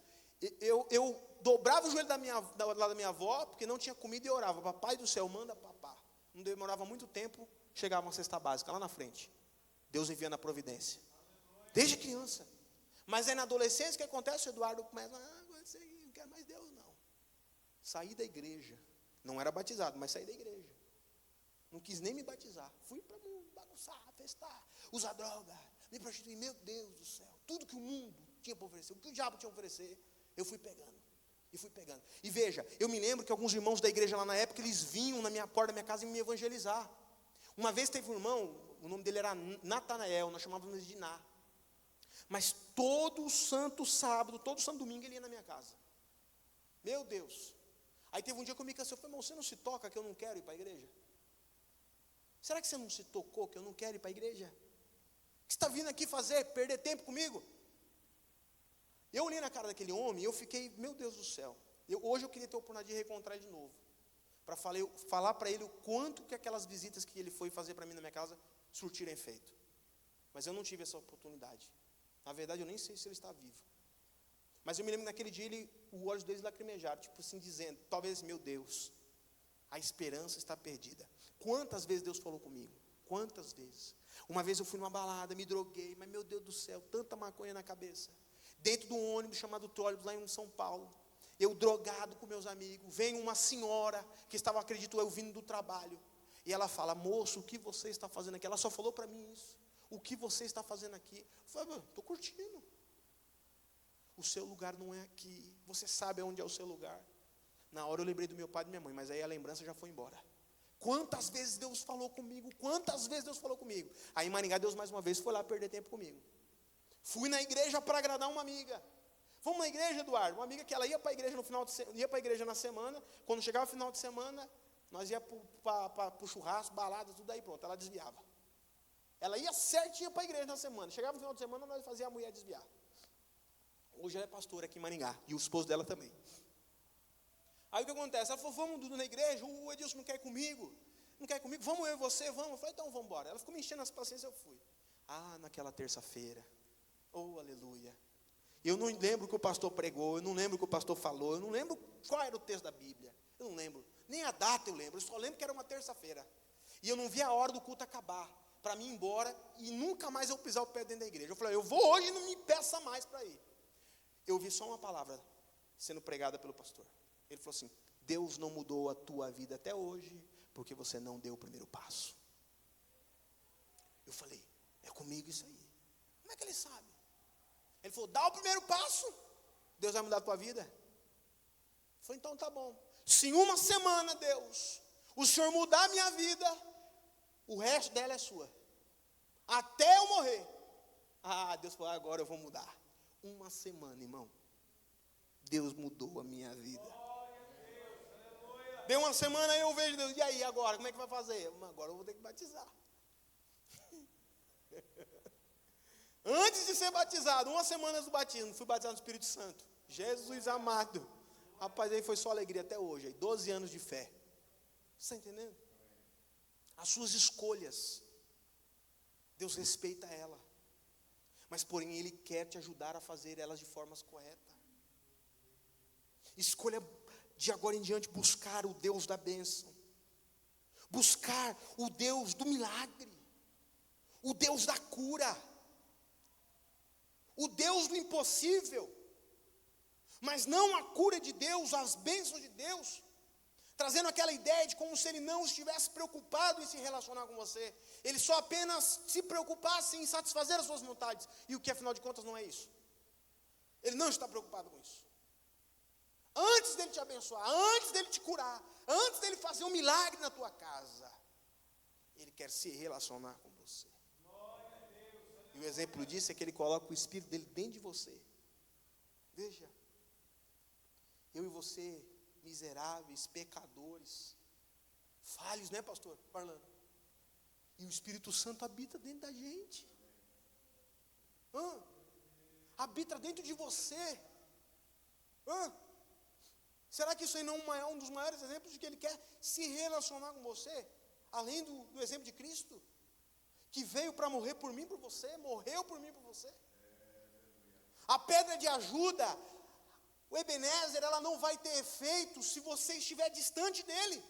Speaker 1: eu dobrava o joelho da minha avó, porque não tinha comida e eu orava. Papai do céu, manda papá. Não demorava muito tempo, chegava uma cesta básica lá na frente. Deus enviando a providência. Desde criança. Mas aí na adolescência, o que acontece? O Eduardo começa, não quero mais Deus não. Saí da igreja. Não era batizado, mas saí da igreja. Não quis nem me batizar. Fui para bagunçar, festar, usar droga, me prostituir. Meu Deus do céu. Tudo que o mundo tinha para oferecer, o que o diabo tinha para oferecer, eu fui pegando. E fui pegando. E veja, eu me lembro que alguns irmãos da igreja lá na época, eles vinham na minha porta da minha casa e me evangelizar. Uma vez teve um irmão, o nome dele era Natanael, nós chamávamos ele de Ná. Mas todo santo sábado, todo santo domingo ele ia na minha casa. Meu Deus. Aí teve um dia que eu me cansei, eu falei, irmão, você não se toca que eu não quero ir para a igreja? Será que você não se tocou que eu não quero ir para a igreja? O que você está vindo aqui fazer? Perder tempo comigo? Eu olhei na cara daquele homem e eu fiquei, meu Deus do céu. Hoje eu queria ter a oportunidade de reencontrar ele de novo. Para falar para ele o quanto que aquelas visitas que ele foi fazer para mim na minha casa surtiram efeito. Mas eu não tive essa oportunidade. Na verdade, eu nem sei se ele está vivo. Mas eu me lembro que naquele dia, os olhos dele lacrimejaram, tipo assim, dizendo, talvez, meu Deus, a esperança está perdida. Quantas vezes Deus falou comigo? Quantas vezes? Uma vez eu fui numa balada, me droguei, mas meu Deus do céu, tanta maconha na cabeça. Dentro de um ônibus chamado Trólebus, lá em São Paulo. Eu drogado com meus amigos. Vem uma senhora, que estava, acredito eu, vindo do trabalho. E ela fala, moço, o que você está fazendo aqui? Ela só falou para mim isso. O que você está fazendo aqui? Eu falei, estou curtindo. O seu lugar não é aqui. Você sabe onde é o seu lugar. Na hora eu lembrei do meu pai e da minha mãe, mas aí a lembrança já foi embora. Quantas vezes Deus falou comigo? Quantas vezes Deus falou comigo? Aí em Maringá, Deus mais uma vez foi lá perder tempo comigo. Fui na igreja para agradar uma amiga. Vamos na igreja, Eduardo? Uma amiga que ela ia para a igreja no final de semana, ia para a igreja na semana. Quando chegava o final de semana, nós ia para o churrasco, balada, tudo aí pronto. Ela desviava. Ela ia certinha para a igreja na semana. Chegava no final de semana, nós fazíamos a mulher desviar. Hoje ela é pastora aqui em Maringá. E o esposo dela também. Aí o que acontece? Ela falou, vamos na igreja, o Edilson não quer ir comigo. Não quer ir comigo? Vamos eu e você, vamos. Eu falei, então vamos embora. Ela ficou me enchendo as paciências, eu fui. Naquela terça-feira. Oh, aleluia. Eu não lembro o que o pastor pregou, eu não lembro o que o pastor falou, eu não lembro qual era o texto da Bíblia. Eu não lembro. Nem a data eu lembro, eu só lembro que era uma terça-feira. E eu não vi a hora do culto acabar, para mim ir embora e nunca mais eu pisar o pé dentro da igreja. Eu falei, eu vou hoje e não me peça mais para ir. Eu vi só uma palavra sendo pregada pelo pastor. Ele falou assim, Deus não mudou a tua vida até hoje, porque você não deu o primeiro passo. Eu falei, é comigo isso aí. Como é que ele sabe? Ele falou, dá o primeiro passo, Deus vai mudar a tua vida. Eu falei, então tá bom. Se em uma semana, Deus, o Senhor mudar a minha vida, o resto dela é sua. Até eu morrer. Deus falou, agora eu vou mudar. Uma semana, irmão. Deus mudou a minha vida. Deu uma semana aí eu vejo Deus. E aí, agora, como é que vai fazer? Agora eu vou ter que batizar. Antes de ser batizado, uma semana antes do batismo, fui batizado no Espírito Santo. Jesus amado. Rapaz, aí foi só alegria até hoje. Aí, 12 anos de fé. Você está entendendo? As suas escolhas, Deus respeita ela. Mas porém Ele quer te ajudar a fazer elas de formas corretas. Escolha de agora em diante buscar o Deus da bênção. Buscar o Deus do milagre. O Deus da cura. O Deus do impossível. mas não a cura de Deus, as bênçãos de Deus, trazendo aquela ideia de como se ele não estivesse preocupado em se relacionar com você, ele só apenas se preocupasse em satisfazer as suas vontades, e o que afinal de contas não é isso. Ele não está preocupado com isso. Antes dele te abençoar, antes dele te curar, antes dele fazer um milagre na tua casa, ele quer se relacionar com você. E o exemplo disso é que ele coloca o Espírito dele dentro de você. Veja, eu e você, miseráveis, pecadores, falhos, né, pastor? Parlando. E o Espírito Santo habita dentro da gente. Habita dentro de você. Será que isso aí não é um dos maiores exemplos de que ele quer se relacionar com você? Além do exemplo de Cristo, que veio para morrer por mim, por você, morreu por mim, por você. A pedra de ajuda, o Ebenezer, ela não vai ter efeito se você estiver distante dele.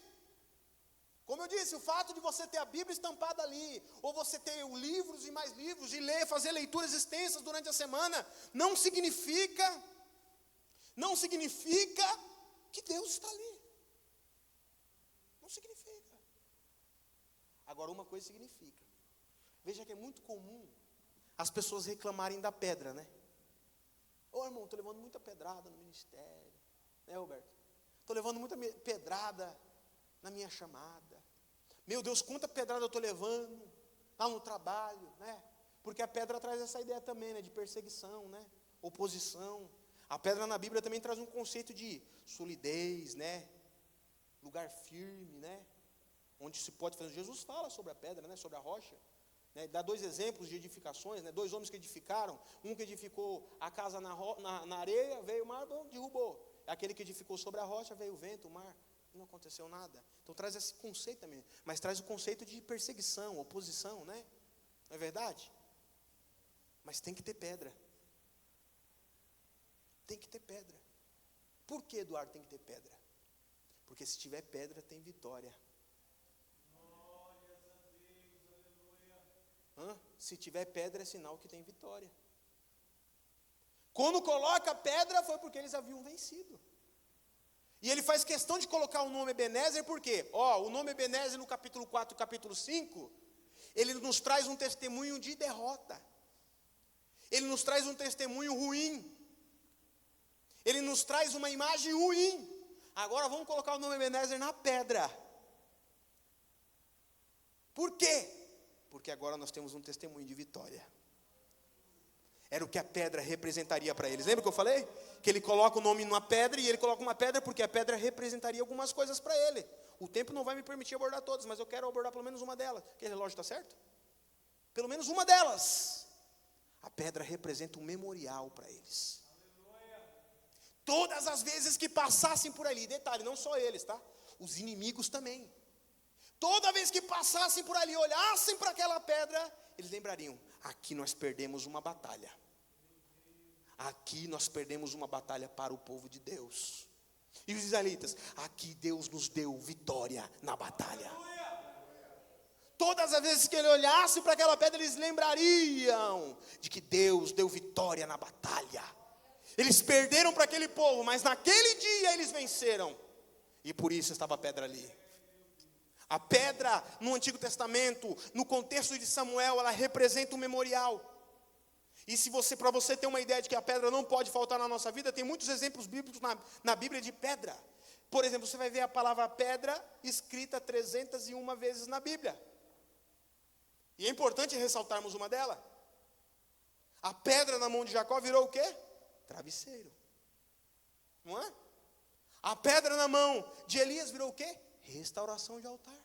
Speaker 1: Como eu disse, o fato de você ter a Bíblia estampada ali, ou você ter livros e mais livros, e ler, fazer leituras extensas durante a semana, não significa que Deus está ali. Não significa. Agora, uma coisa significa. Veja que é muito comum as pessoas reclamarem da pedra, né? Ô irmão, estou levando muita pedrada no ministério. Né, Roberto? Estou levando muita pedrada na minha chamada. Meu Deus, quanta pedrada eu estou levando lá no trabalho, né? Porque a pedra traz essa ideia também, né? De perseguição, né? Oposição. A pedra na Bíblia também traz um conceito de solidez, né? Lugar firme, né? Onde se pode fazer. Jesus fala sobre a pedra, né? Sobre a rocha. Né? Dá dois exemplos de edificações, né? Dois homens que edificaram. Um que edificou a casa na areia, veio o mar, derrubou. Aquele que edificou sobre a rocha, veio o vento, o mar. Não aconteceu nada. Então traz esse conceito também. Mas traz o conceito de perseguição, oposição, né? Não é verdade? Mas tem que ter pedra. Tem que ter pedra. Por que, Eduardo, tem que ter pedra? Porque se tiver pedra, tem vitória. Se tiver pedra, é sinal que tem vitória. Quando coloca pedra, foi porque eles haviam vencido. E ele faz questão de colocar o nome Ebenezer, por quê? O nome Ebenezer no capítulo 4 e capítulo 5, ele nos traz um testemunho de derrota. Ele nos traz um testemunho ruim. Ele nos traz uma imagem ruim. Agora vamos colocar o nome Ebenezer na pedra. Por quê? Porque agora nós temos um testemunho de vitória. Era o que a pedra representaria para eles. Lembra que eu falei? Que ele coloca o nome numa pedra, e ele coloca uma pedra porque a pedra representaria algumas coisas para ele. O tempo não vai me permitir abordar todas, mas eu quero abordar pelo menos uma delas. Aquele relógio está certo? Pelo menos uma delas. A pedra representa um memorial para eles. Todas as vezes que passassem por ali, detalhe, não só eles, tá? Os inimigos também. Toda vez que passassem por ali, olhassem para aquela pedra, eles lembrariam: aqui nós perdemos uma batalha. Aqui nós perdemos uma batalha para o povo de Deus. E os israelitas: aqui Deus nos deu vitória na batalha. Todas as vezes que ele olhasse para aquela pedra, eles lembrariam de que Deus deu vitória na batalha. Eles perderam para aquele povo, mas naquele dia eles venceram. E por isso estava a pedra ali. A pedra no Antigo Testamento, no contexto de Samuel, ela representa um memorial. E para você ter uma ideia de que a pedra não pode faltar na nossa vida, tem muitos exemplos bíblicos na Bíblia de pedra. Por exemplo, você vai ver a palavra pedra escrita 301 vezes na Bíblia. E é importante ressaltarmos uma delas. A pedra na mão de Jacó virou o quê? Travesseiro. Não é? A pedra na mão de Elias virou o quê? Restauração de altar.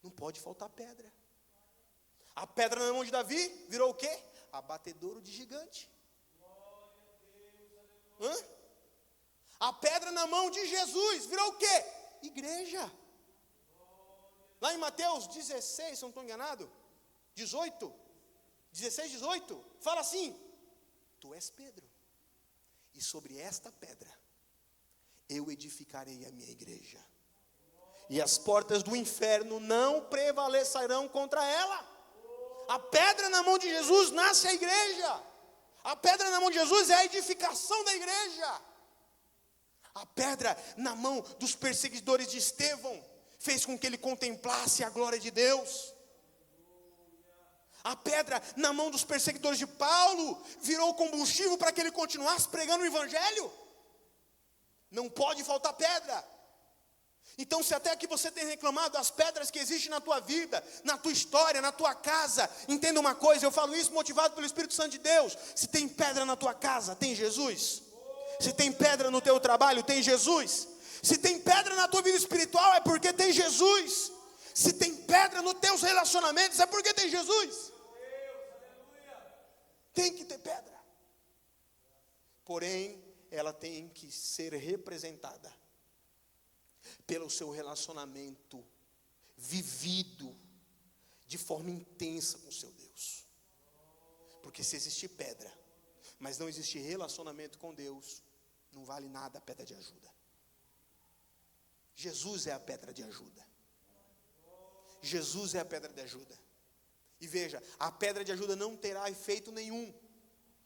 Speaker 1: Não pode faltar pedra. A pedra na mão de Davi virou o quê? Abatedouro de gigante. A pedra na mão de Jesus virou o quê? Igreja. Lá em Mateus 16, se não estou enganado, 18, fala assim: tu és Pedro, e sobre esta pedra eu edificarei a minha igreja, e as portas do inferno não prevalecerão contra ela. A pedra na mão de Jesus nasce a igreja. A pedra na mão de Jesus é a edificação da igreja. A pedra na mão dos perseguidores de Estevão fez com que ele contemplasse a glória de Deus. A pedra na mão dos perseguidores de Paulo virou combustível para que ele continuasse pregando o evangelho. Não pode faltar pedra. Então, se até aqui você tem reclamado das pedras que existem na tua vida, na tua história, na tua casa, entenda uma coisa, eu falo isso motivado pelo Espírito Santo de Deus. Se tem pedra na tua casa, tem Jesus. Se tem pedra no teu trabalho, tem Jesus. Se tem pedra na tua vida espiritual, é porque tem Jesus. Se tem pedra nos teus relacionamentos, é porque tem Jesus. Tem que ter pedra. Porém, ela tem que ser representada pelo seu relacionamento vivido de forma intensa com o seu Deus. Porque se existir pedra, mas não existir relacionamento com Deus, não vale nada a pedra de ajuda. Jesus é a pedra de ajuda. Jesus é a pedra de ajuda. E veja, a pedra de ajuda não terá efeito nenhum.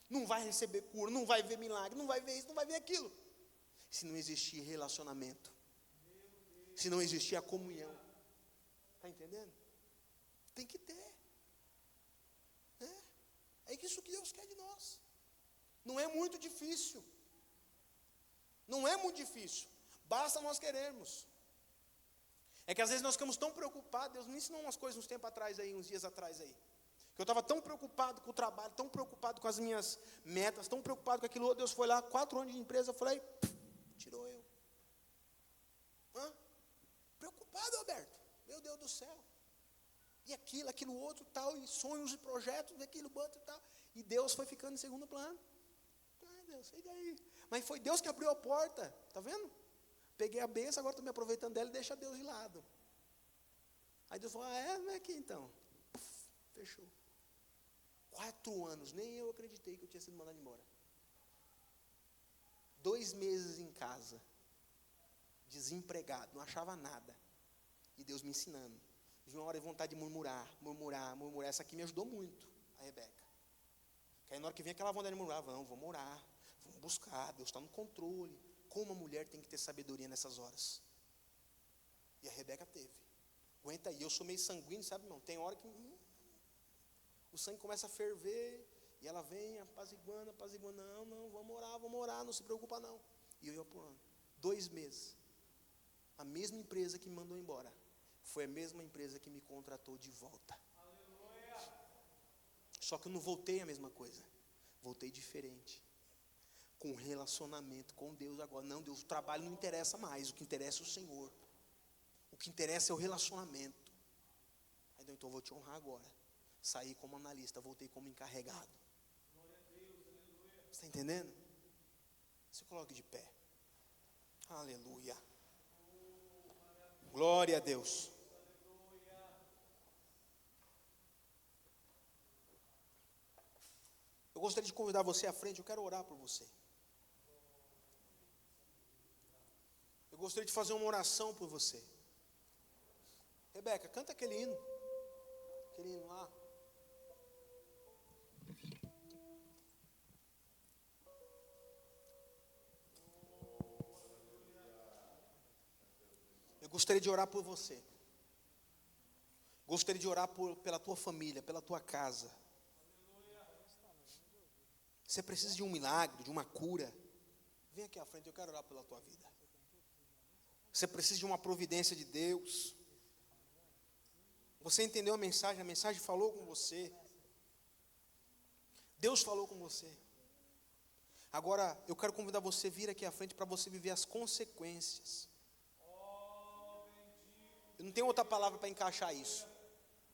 Speaker 1: Não vai receber cura, não vai ver milagre, não vai ver isso, não vai ver aquilo. Se não existir relacionamento. Se não existir a comunhão. Está entendendo? Tem que ter. É isso que Deus quer de nós. Não é muito difícil. Não é muito difícil. Basta nós querermos. É que às vezes nós ficamos tão preocupados. Deus me ensinou umas coisas uns tempos atrás aí, uns dias atrás aí. Que eu estava tão preocupado com o trabalho, tão preocupado com as minhas metas, tão preocupado com aquilo. Deus foi lá, 4 anos de empresa, eu falei, tirou eu. Preocupado, Alberto. Meu Deus do céu. E aquilo outro, tal, e sonhos e projetos, aquilo, outro e tal. E Deus foi ficando em segundo plano. Ai, Deus, e daí? Mas foi Deus que abriu a porta, tá vendo? Peguei a bênção, agora estou me aproveitando dela e deixa Deus de lado. Aí Deus falou, não é aqui então. Fechou. 4 anos, nem eu acreditei que eu tinha sido mandado embora. 2 meses em casa, desempregado, não achava nada. E Deus me ensinando. De uma hora de vontade de murmurar. Essa aqui me ajudou muito, a Rebeca. Que aí na hora que vem aquela vontade de murmurar, vamos orar, vamos buscar, Deus está no controle. Como uma mulher tem que ter sabedoria nessas horas. E a Rebeca teve. Aguenta aí, eu sou meio sanguíneo, sabe, irmão? Tem hora que o sangue começa a ferver, e ela vem apaziguando, não, vamos orar, não se preocupa não. E eu ia apurando. 2 meses. A mesma empresa que me mandou embora, foi a mesma empresa que me contratou de volta. Aleluia. Só que eu não voltei a mesma coisa, voltei diferente. Com relacionamento com Deus agora. Não, Deus, o trabalho não interessa mais, o que interessa é o Senhor. O que interessa é o relacionamento. Aí, então eu vou te honrar agora. Saí como analista, voltei como encarregado. Você está entendendo? Se coloque de pé. Aleluia. Glória a Deus. Eu gostaria de convidar você à frente, eu quero orar por você. Eu gostaria de fazer uma oração por você. Rebeca, canta aquele hino. Aquele hino lá. Eu gostaria de orar por você. Gostaria de orar pela tua família, pela tua casa. Você precisa de um milagre, de uma cura. Vem aqui à frente, eu quero orar pela tua vida. Você precisa de uma providência de Deus. Você entendeu a mensagem falou com você. Deus falou com você. Agora, eu quero convidar você a vir aqui à frente para você viver as consequências. Eu não tenho outra palavra para encaixar isso.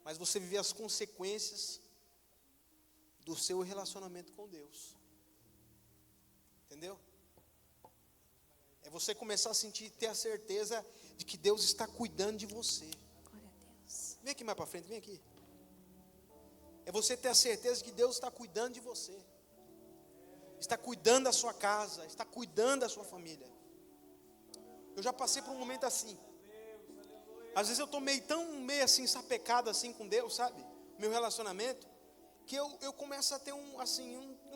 Speaker 1: Mas você viver as consequências do seu relacionamento com Deus. Entendeu? É você começar a sentir, ter a certeza de que Deus está cuidando de você.
Speaker 2: Glória a Deus.
Speaker 1: Vem aqui mais para frente, vem aqui. É você ter a certeza de que Deus está cuidando de você. Está cuidando da sua casa, está cuidando da sua família. Eu já passei por um momento assim. Às vezes eu estou meio assim, sapecado assim com Deus, sabe? Meu relacionamento. Que eu começo a ter eu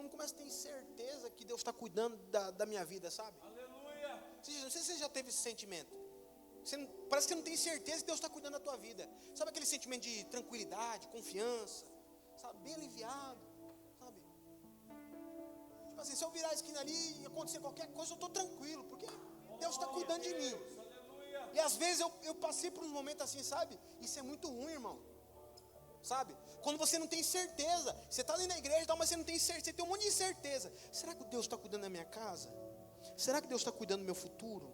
Speaker 1: não começo mas tem certeza que Deus está cuidando da minha vida, sabe?
Speaker 2: Aleluia.
Speaker 1: Não sei se você já teve esse sentimento. Parece que você não tem certeza que Deus está cuidando da tua vida. Sabe aquele sentimento de tranquilidade, confiança, sabe? Bem aliviado, sabe? Tipo assim, se eu virar a esquina ali e acontecer qualquer coisa, eu estou tranquilo, porque Deus está cuidando de mim.
Speaker 2: Aleluia.
Speaker 1: E às vezes eu passei por uns momentos assim, sabe? Isso é muito ruim, irmão. Sabe? Quando você não tem certeza, você está ali na igreja e tal, mas você não tem certeza, você tem um monte de incerteza. Será que Deus está cuidando da minha casa? Será que Deus está cuidando do meu futuro?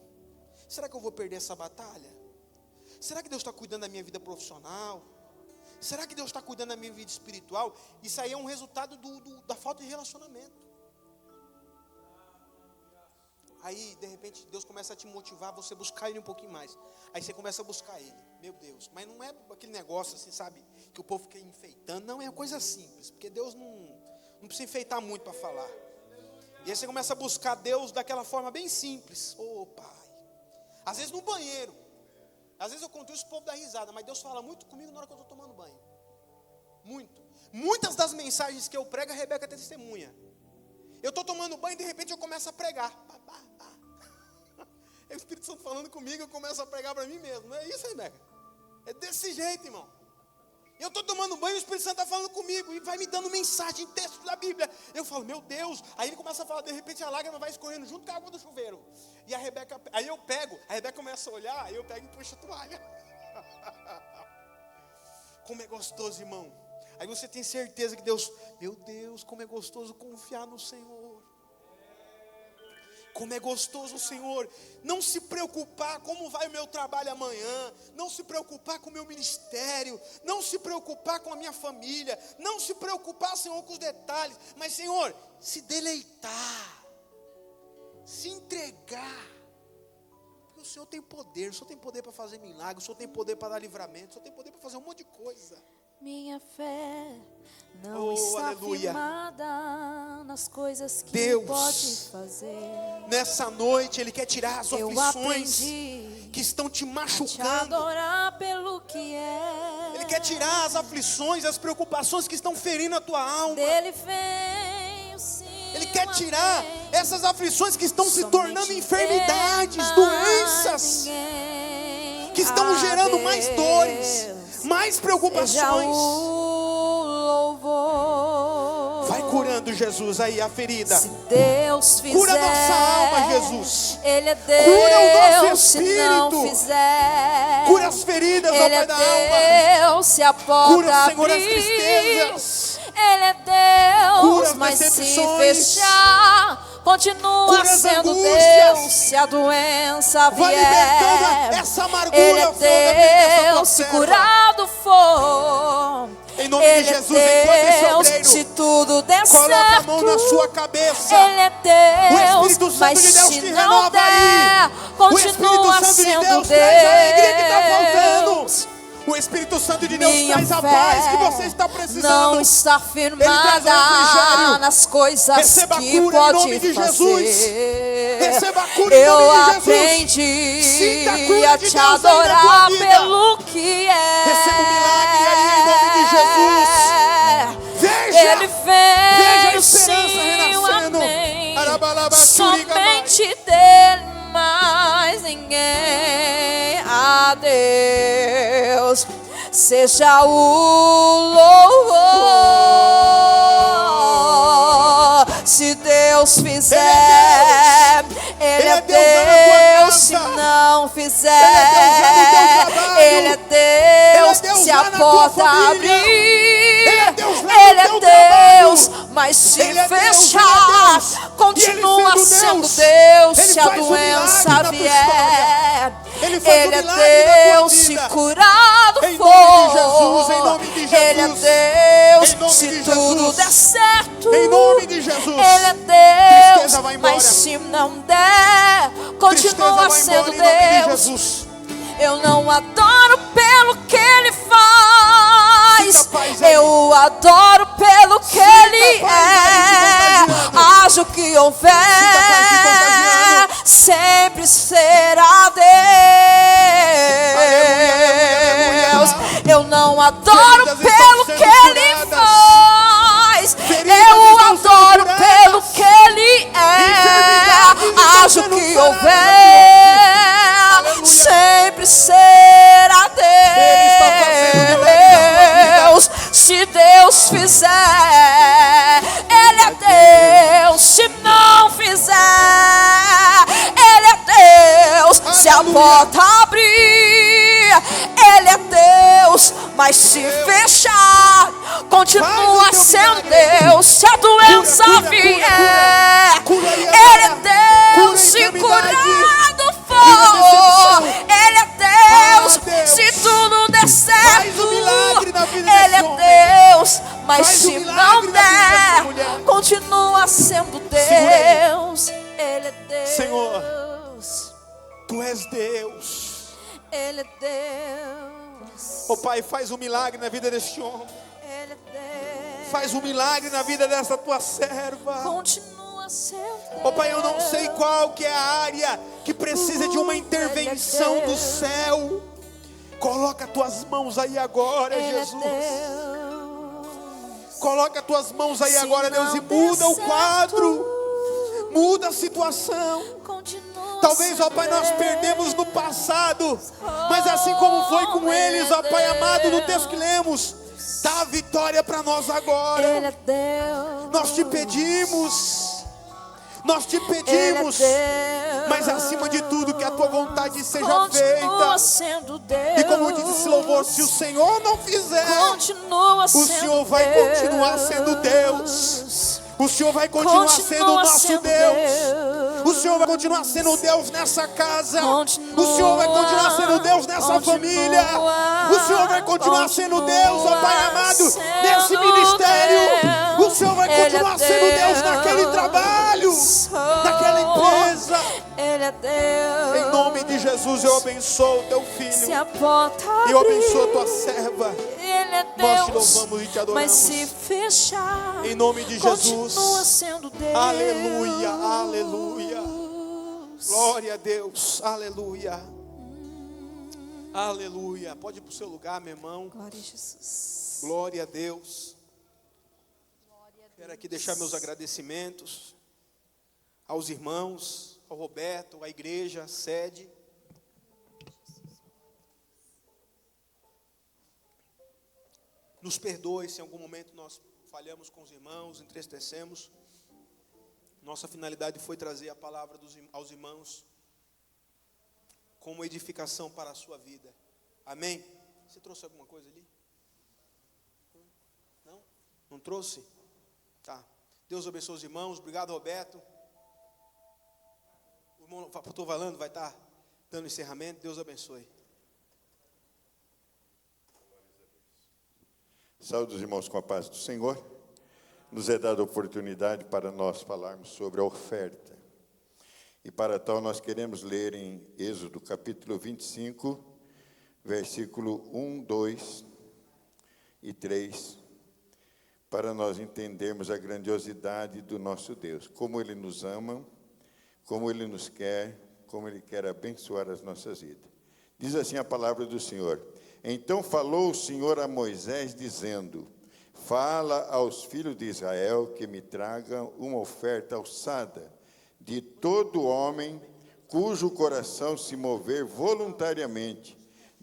Speaker 1: Será que eu vou perder essa batalha? Será que Deus está cuidando da minha vida profissional? Será que Deus está cuidando da minha vida espiritual? Isso aí é um resultado da falta de relacionamento. Aí, de repente, Deus começa a te motivar a você buscar Ele um pouquinho mais. Aí você começa a buscar Ele. Meu Deus, mas não é aquele negócio assim, sabe? Que o povo fica enfeitando. Não, é uma coisa simples. Porque Deus não precisa enfeitar muito para falar. E aí você começa a buscar Deus daquela forma bem simples. Ô Pai. Às vezes no banheiro. Às vezes eu conto isso, o povo dá risada. Mas Deus fala muito comigo na hora que eu estou tomando banho. Muito. Muitas das mensagens que eu prego, a Rebeca é testemunha. Eu estou tomando banho e de repente eu começo a pregar. É o Espírito Santo falando comigo, eu começo a pregar para mim mesmo. Não é isso, Rebeca? É desse jeito, irmão. Eu estou tomando banho e o Espírito Santo está falando comigo. E vai me dando mensagem, texto da Bíblia. Eu falo, meu Deus. Aí ele começa a falar, de repente a lágrima vai escorrendo junto com a água do chuveiro. E a Rebeca, aí eu pego. A Rebeca começa a olhar, aí eu pego e puxo a toalha. Como é gostoso, irmão. Aí você tem certeza que Deus, meu Deus, como é gostoso confiar no Senhor. Como é gostoso o Senhor, não se preocupar como vai o meu trabalho amanhã, não se preocupar com o meu ministério, não se preocupar com a minha família, não se preocupar, Senhor, com os detalhes, mas, Senhor, se deleitar, se entregar, porque o Senhor tem poder, o Senhor tem poder para fazer milagres, o Senhor tem poder para dar livramento, o Senhor tem poder para fazer um monte de coisa.
Speaker 3: Minha fé não está
Speaker 1: aleluia.
Speaker 3: firmada nas coisas que
Speaker 1: Deus,
Speaker 3: pode fazer.
Speaker 1: Nessa noite Ele quer tirar as
Speaker 3: Eu
Speaker 1: aflições
Speaker 3: aprendi
Speaker 1: que estão te
Speaker 3: te
Speaker 1: machucando.
Speaker 3: adorar pelo que é.
Speaker 1: Ele quer tirar as aflições, as preocupações que estão ferindo a tua alma.
Speaker 3: Dele veio, sim,
Speaker 1: Ele quer
Speaker 3: o
Speaker 1: tirar
Speaker 3: amém.
Speaker 1: essas aflições que estão se
Speaker 3: Somente
Speaker 1: tornando enfermidades,
Speaker 3: Ele,
Speaker 1: doenças,
Speaker 3: ninguém.
Speaker 1: que estão gerando mais dores,
Speaker 3: Deus,
Speaker 1: mais
Speaker 3: seja
Speaker 1: preocupações.
Speaker 3: o louvor.
Speaker 1: Vai curando, Jesus, aí a ferida.
Speaker 3: Se Deus fizer,
Speaker 1: Cura nossa alma, Jesus.
Speaker 3: Ele é
Speaker 1: Cura o nosso
Speaker 3: Deus. Se não
Speaker 1: espírito.
Speaker 3: fizer,
Speaker 1: Cura as feridas, ó
Speaker 3: Ele
Speaker 1: Pai
Speaker 3: é
Speaker 1: da alma.
Speaker 3: Deus. Se a porta
Speaker 1: Cura, Senhor, as
Speaker 3: abrir,
Speaker 1: tristezas.
Speaker 3: Ele é Deus.
Speaker 1: Cura as
Speaker 3: Mas se
Speaker 1: decepções.
Speaker 3: fechar, continua
Speaker 1: Cura as
Speaker 3: sendo
Speaker 1: angústias.
Speaker 3: Deus. Se a doença
Speaker 1: Vai libertando
Speaker 3: vier,
Speaker 1: essa amargura,
Speaker 3: Ele é
Speaker 1: Senhor, da vida dessa tua
Speaker 3: Deus. Se
Speaker 1: serva.
Speaker 3: curado for,
Speaker 1: Em nome
Speaker 3: Ele
Speaker 1: de Jesus,
Speaker 3: é
Speaker 1: enquanto esse
Speaker 3: Deus.
Speaker 1: obreiro
Speaker 3: Se tudo der
Speaker 1: coloca a
Speaker 3: certo,
Speaker 1: mão na sua cabeça,
Speaker 3: Ele é
Speaker 1: o
Speaker 3: Deus.
Speaker 1: Espírito Santo
Speaker 3: Mas
Speaker 1: de Deus
Speaker 3: se
Speaker 1: te
Speaker 3: não
Speaker 1: renova
Speaker 3: der,
Speaker 1: aí. O Espírito
Speaker 3: continua
Speaker 1: Santo de
Speaker 3: sendo
Speaker 1: Deus traz a alegria que está
Speaker 3: Deus.
Speaker 1: faltando. O Espírito Santo de Deus
Speaker 3: Minha
Speaker 1: traz a
Speaker 3: fé
Speaker 1: paz que você está precisando.
Speaker 3: não está
Speaker 1: traz o
Speaker 3: firmada
Speaker 1: refrigério.
Speaker 3: nas coisas
Speaker 1: Receba a
Speaker 3: que
Speaker 1: cura em
Speaker 3: pode
Speaker 1: nome de
Speaker 3: fazer.
Speaker 1: Jesus. Receba a cura em
Speaker 3: Eu
Speaker 1: nome de Jesus.
Speaker 3: aprendi
Speaker 1: Sinta a cura
Speaker 3: a
Speaker 1: de
Speaker 3: te
Speaker 1: Deus aí na tua
Speaker 3: adorar
Speaker 1: vida.
Speaker 3: pelo que é.
Speaker 1: Receba um milagre aí em nome de Jesus. Veja,
Speaker 3: Ele
Speaker 1: veja a
Speaker 3: veio,
Speaker 1: esperança
Speaker 3: sim, o
Speaker 1: renascendo.
Speaker 3: amém.
Speaker 1: Arabalabachurigamai.
Speaker 3: Somente dele, mais ninguém. A Deus seja o louvor. Se Deus fizer, Ele é Deus. Se não fizer, Ele é Deus. Se a porta abrir, Ele é Deus. Mas se fechar, continua sendo Deus. Se a doença vier, Ele é Deus. Se curado for, Ele é Deus. Se tudo der certo,
Speaker 1: em nome de Jesus.
Speaker 3: Ele é Deus. Mas se não der, continua sendo Deus. Eu não adoro pelo que Ele faz, eu adoro pelo que Ele é. Haja o que houver, sempre será Deus. Eu não adoro pelo que Ele faz, eu adoro pelo Seja o que houver, sempre será Deus. Se Deus fizer, Ele é Deus. Se não fizer, Ele é Deus. Se a porta abrir, Ele é Deus. Mas se fechar, continua sendo Deus. Se a doença vier, Ele é Deus. Se curado for, Ele é Deus. Se tudo der certo, Ele é Deus. Mas se não der, continua sendo Deus. Ele é Deus.
Speaker 1: Senhor, Tu és Deus.
Speaker 3: Ele é Deus.
Speaker 1: Oh Pai, faz um milagre na vida deste homem.
Speaker 3: Ele é Deus.
Speaker 1: Faz um milagre na vida dessa Tua serva.
Speaker 3: Continua sendo Deus.
Speaker 1: Oh Pai, eu não sei qual que é a área que precisa de uma intervenção do céu. Coloca Tuas mãos aí agora, Jesus. Coloca Tuas mãos aí agora, Deus, e muda o quadro. Muda a situação. Talvez, ó Pai, nós perdemos no passado, mas assim como foi com eles, ó Pai amado, no texto que lemos, dá a vitória para nós agora. Nós te pedimos, mas acima de tudo que a Tua vontade seja feita. E como disse esse louvor, se o Senhor não fizer, o Senhor vai continuar sendo Deus. O Senhor vai continuar sendo o nosso Deus. O Senhor vai continuar sendo Deus nessa casa. O Senhor vai continuar sendo Deus nessa família. O Senhor vai continuar sendo Deus, ó Pai amado, nesse ministério. O Senhor vai continuar sendo Deus naquele trabalho, naquela empresa. Em nome de Jesus eu abençoo o Teu filho. Eu abençoo a Tua serva. Nós te louvamos e te adoramos.
Speaker 3: Mas se fechar,
Speaker 1: em nome de Jesus.
Speaker 3: Continua sendo Deus.
Speaker 1: Aleluia, aleluia. Glória a Deus, aleluia. Aleluia. Pode ir para o seu lugar, meu irmão.
Speaker 3: Glória a Jesus.
Speaker 1: Glória a Deus. Quero aqui deixar meus agradecimentos aos irmãos, ao Roberto, à igreja, à sede. Nos perdoe se em algum momento nós falhamos com os irmãos, entristecemos. Nossa finalidade foi trazer a palavra aos irmãos como edificação para a sua vida. Amém? Você trouxe alguma coisa ali? Não? Não trouxe? Tá. Deus abençoe os irmãos. Obrigado, Roberto. O irmão estou falando, vai estar dando encerramento. Deus abençoe.
Speaker 2: Saúde os irmãos com a paz do Senhor. Nos é dada a oportunidade para nós falarmos sobre a oferta. E para tal nós queremos ler em Êxodo capítulo 25, versículo 1, 2 e 3, para nós entendermos a grandiosidade do nosso Deus, como Ele nos ama, como Ele nos quer, como Ele quer abençoar as nossas vidas. Diz assim a palavra do Senhor: Então falou o Senhor a Moisés, dizendo: Fala aos filhos de Israel que me tragam uma oferta alçada de todo homem cujo coração se mover voluntariamente.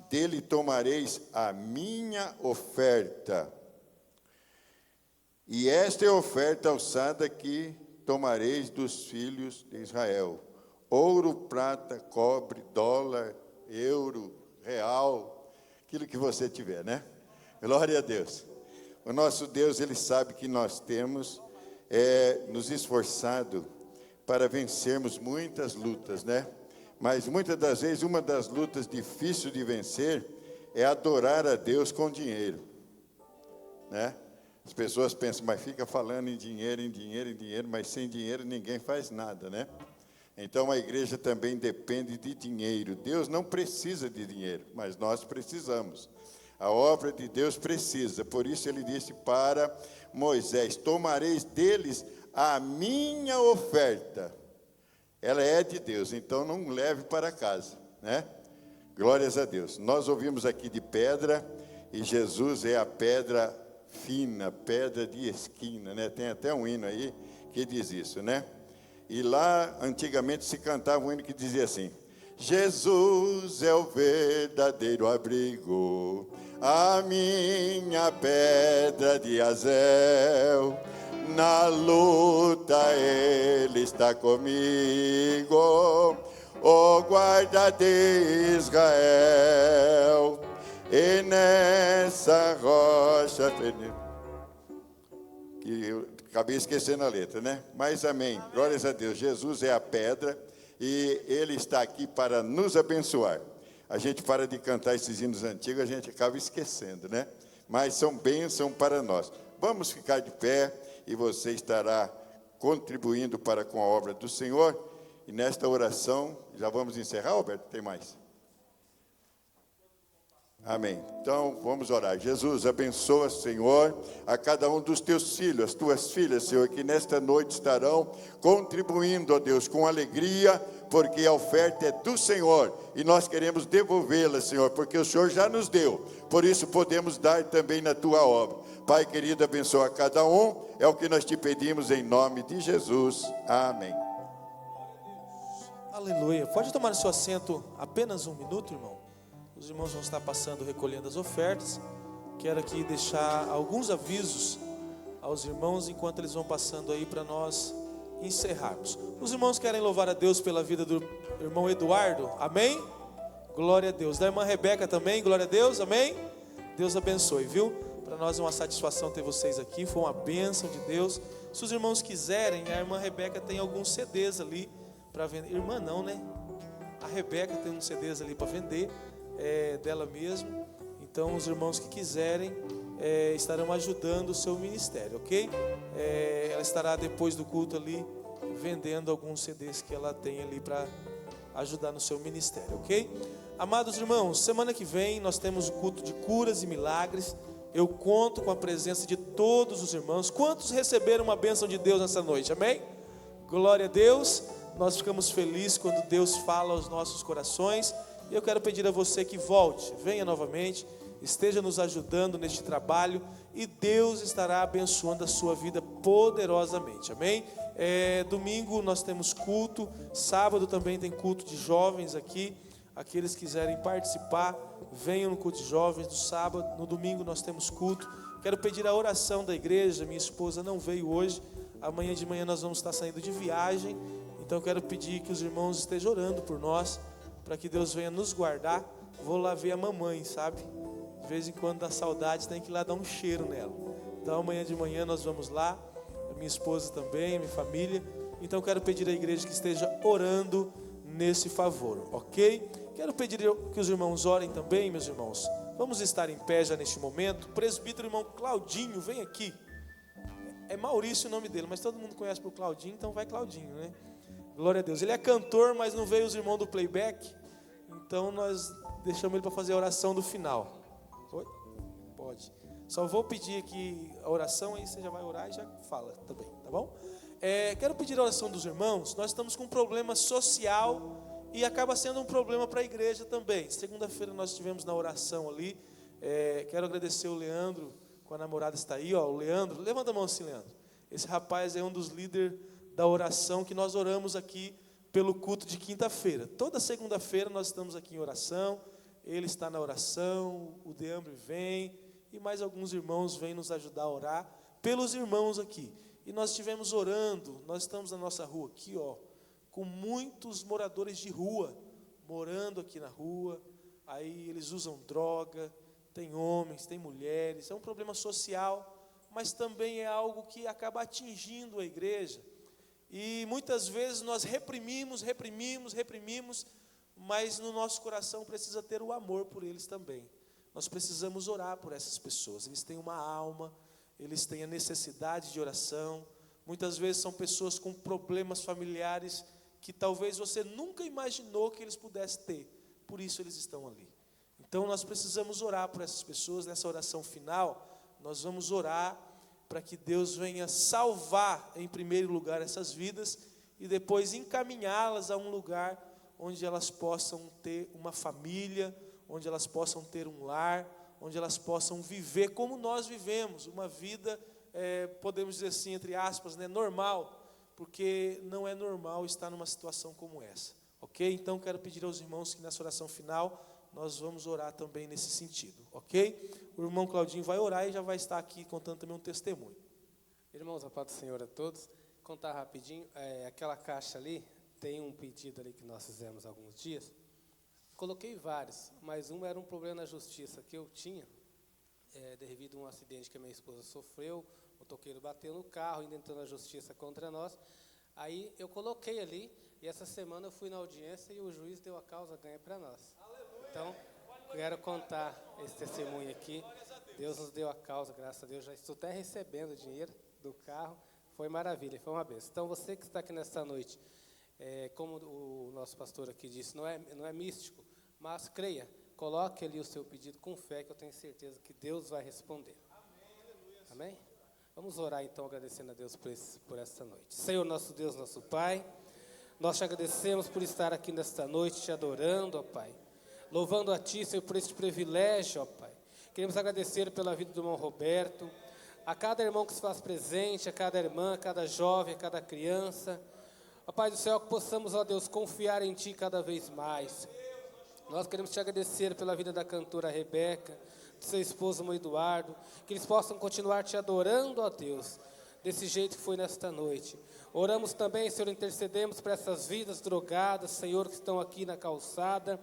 Speaker 2: Dele tomareis a minha oferta. E esta é a oferta alçada que tomareis dos filhos de Israel: ouro, prata, cobre, dólar, euro, real, aquilo que você tiver, né? Glória a Deus. O nosso Deus, Ele sabe que nós temos nos esforçado para vencermos muitas lutas, né? Mas muitas das vezes, uma das lutas difíceis de vencer é adorar a Deus com dinheiro, né? As pessoas pensam, mas fica falando em dinheiro, em dinheiro, em dinheiro, mas sem dinheiro ninguém faz nada, né? Então a igreja também depende de dinheiro. Deus não precisa de dinheiro, mas nós precisamos. A obra de Deus precisa. Por isso ele disse para Moisés: tomareis deles a minha oferta. Ela é de Deus, então não leve para casa, né? Glórias a Deus. Nós ouvimos aqui de pedra, e Jesus é a pedra fina, pedra de esquina, né? Tem até um hino aí que diz isso, né? E lá, antigamente, se cantava um hino que dizia assim: Jesus é o verdadeiro abrigo, a minha pedra de azel. Na luta Ele está comigo, o guarda de Israel. E nessa rocha... que eu acabei esquecendo a letra, né? Mas amém. Glórias a Deus. Jesus é a pedra e Ele está aqui para nos abençoar. A gente para de cantar esses hinos antigos, a gente acaba esquecendo, né? Mas são bênçãos para nós. Vamos ficar de pé e você estará contribuindo para com a obra do Senhor. E nesta oração, já vamos encerrar, Alberto? Tem mais? Amém. Então, vamos orar. Jesus, abençoa, Senhor, a cada um dos teus filhos, as tuas filhas, Senhor, que nesta noite estarão contribuindo, ó Deus, com alegria, porque a oferta é do Senhor, e nós queremos devolvê-la, Senhor, porque o Senhor já nos deu, por isso podemos dar também na tua obra. Pai querido, abençoa a cada um, é o que nós te pedimos em nome de Jesus. Amém.
Speaker 4: Aleluia. Pode tomar o seu assento apenas um minuto, irmão? Os irmãos vão estar passando, recolhendo as ofertas. Quero aqui deixar alguns avisos aos irmãos, enquanto eles vão passando aí para nós encerrarmos. Os irmãos querem louvar a Deus pela vida do irmão Eduardo, amém? Glória a Deus. Da irmã Rebeca também, glória a Deus, amém? Deus abençoe, viu? Para nós é uma satisfação ter vocês aqui, foi uma bênção de Deus. Se os irmãos quiserem, a irmã Rebeca tem alguns CDs ali para vender. Irmã não, né? A Rebeca tem uns CDs ali para vender, dela mesmo. Então os irmãos que quiserem estarão ajudando o seu ministério, ok? Ela estará depois do culto ali vendendo alguns CDs que ela tem ali para ajudar no seu ministério, ok? Amados irmãos, semana que vem nós temos o culto de curas e milagres. Eu conto com a presença de todos os irmãos. Quantos receberam uma bênção de Deus nessa noite, amém? Glória a Deus. Nós ficamos felizes quando Deus fala aos nossos corações. E eu quero pedir a você que volte, venha novamente, esteja nos ajudando neste trabalho e Deus estará abençoando a sua vida poderosamente, amém? Domingo nós temos culto, sábado também tem culto de jovens aqui. Aqueles que quiserem participar, venham no culto de jovens do sábado. No domingo nós temos culto. Quero pedir a oração da igreja. Minha esposa não veio hoje. Amanhã de manhã nós vamos estar saindo de viagem. Então eu quero pedir que os irmãos estejam orando por nós, para que Deus venha nos guardar. Vou lá ver a mamãe, sabe? De vez em quando dá saudade, tem que ir lá dar um cheiro nela. Então amanhã de manhã nós vamos lá. A minha esposa também, a minha família. Então eu quero pedir à igreja que esteja orando nesse favor, ok? Quero pedir que os irmãos orem também, meus irmãos. Vamos estar em pé já neste momento. O presbítero irmão Claudinho, vem aqui. É Maurício o nome dele, mas todo mundo conhece por Claudinho, então vai Claudinho, né? Glória a Deus. Ele é cantor, mas não veio os irmãos do playback. Então nós deixamos ele para fazer a oração do final. Oi? Pode. Só vou pedir aqui a oração, aí você já vai orar e já fala também, tá bom? Quero pedir a oração dos irmãos. Nós estamos com um problema social e acaba sendo um problema para a igreja também. Segunda-feira nós estivemos na oração ali. Quero agradecer o Leandro, com a namorada está aí, ó. O Leandro, levanta a mão assim, Leandro. Esse rapaz é um dos líderes da oração que nós oramos aqui pelo culto de quinta-feira. Toda segunda-feira nós estamos aqui em oração. Ele está na oração, o Deambre vem e mais alguns irmãos vêm nos ajudar a orar pelos irmãos aqui. E nós estivemos orando. Nós estamos na nossa rua aqui, ó, com muitos moradores de rua, morando aqui na rua. Aí eles usam droga, tem homens, tem mulheres. É um problema social, mas também é algo que acaba atingindo a igreja. E muitas vezes nós reprimimos, mas no nosso coração precisa ter o amor por eles também. Nós precisamos orar por essas pessoas. Eles têm uma alma, eles têm a necessidade de oração. Muitas vezes são pessoas com problemas familiares que talvez você nunca imaginou que eles pudessem ter. Por isso eles estão ali. Então nós precisamos orar por essas pessoas. Nessa oração final, nós vamos orar para que Deus venha salvar em primeiro lugar essas vidas e depois encaminhá-las a um lugar onde elas possam ter uma família, onde elas possam ter um lar, onde elas possam viver como nós vivemos, uma vida, podemos dizer assim, entre aspas, né, normal, porque não é normal estar numa situação como essa, ok? Então quero pedir aos irmãos que nessa oração final nós vamos orar também nesse sentido, ok? O irmão Claudinho vai orar e já vai estar aqui contando também um testemunho.
Speaker 5: Irmãos, a paz do Senhor a todos. Contar rapidinho, aquela caixa ali, tem um pedido ali que nós fizemos há alguns dias. Coloquei vários, mas um era um problema na justiça que eu tinha, devido a um acidente que a minha esposa sofreu. O motoqueiro bateu no carro, ainda entrou na justiça contra nós. Aí eu coloquei ali, e essa semana eu fui na audiência e o juiz deu a causa ganha para nós. Então, quero contar esse testemunho aqui. Deus nos deu a causa, graças a Deus. Já estou até recebendo o dinheiro do carro. Foi maravilha, foi uma bênção. Então, você que está aqui nesta noite, como o nosso pastor aqui disse, não é místico, mas creia, coloque ali o seu pedido com fé, que eu tenho certeza que Deus vai responder. Amém? Vamos orar então, agradecendo a Deus por esta noite. Senhor, nosso Deus, nosso Pai, nós te agradecemos por estar aqui nesta noite, te adorando, ó Pai. Louvando a Ti, Senhor, por este privilégio, ó Pai. Queremos agradecer pela vida do irmão Roberto, a cada irmão que se faz presente, a cada irmã, a cada jovem, a cada criança. Ó Pai do céu, que possamos, ó Deus, confiar em Ti cada vez mais. Nós queremos Te agradecer pela vida da cantora Rebeca, do seu esposo, irmão Eduardo, que eles possam continuar Te adorando, ó Deus, desse jeito que foi nesta noite. Oramos também, Senhor, intercedemos por essas vidas drogadas, Senhor, que estão aqui na calçada.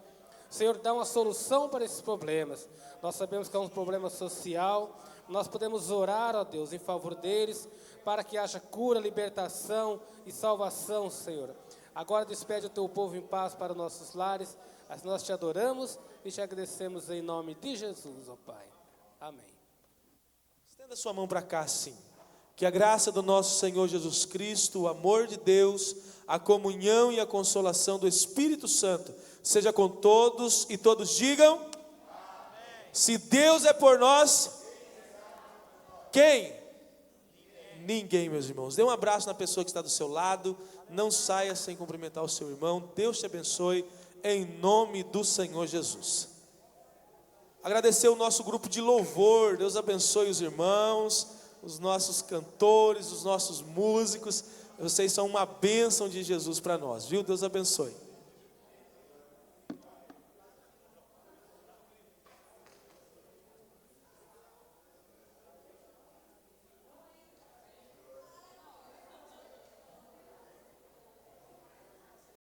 Speaker 5: Senhor, dá uma solução para esses problemas. Nós sabemos que é um problema social. Nós podemos orar, ó Deus, em favor deles, para que haja cura, libertação e salvação, Senhor. Agora despede o Teu povo em paz para nossos lares. Nós Te adoramos e Te agradecemos em nome de Jesus, ó Pai. Amém.
Speaker 4: Estenda sua mão para cá, assim. Que a graça do nosso Senhor Jesus Cristo, o amor de Deus, a comunhão e a consolação do Espírito Santo seja com todos e todos digam: amém. Se Deus é por nós, quem? Ninguém, meus irmãos. Dê um abraço na pessoa que está do seu lado. Não saia sem cumprimentar o seu irmão. Deus te abençoe em nome do Senhor Jesus. Agradecer o nosso grupo de louvor. Deus abençoe os irmãos, os nossos cantores, os nossos músicos. Vocês são uma bênção de Jesus para nós, viu? Deus abençoe.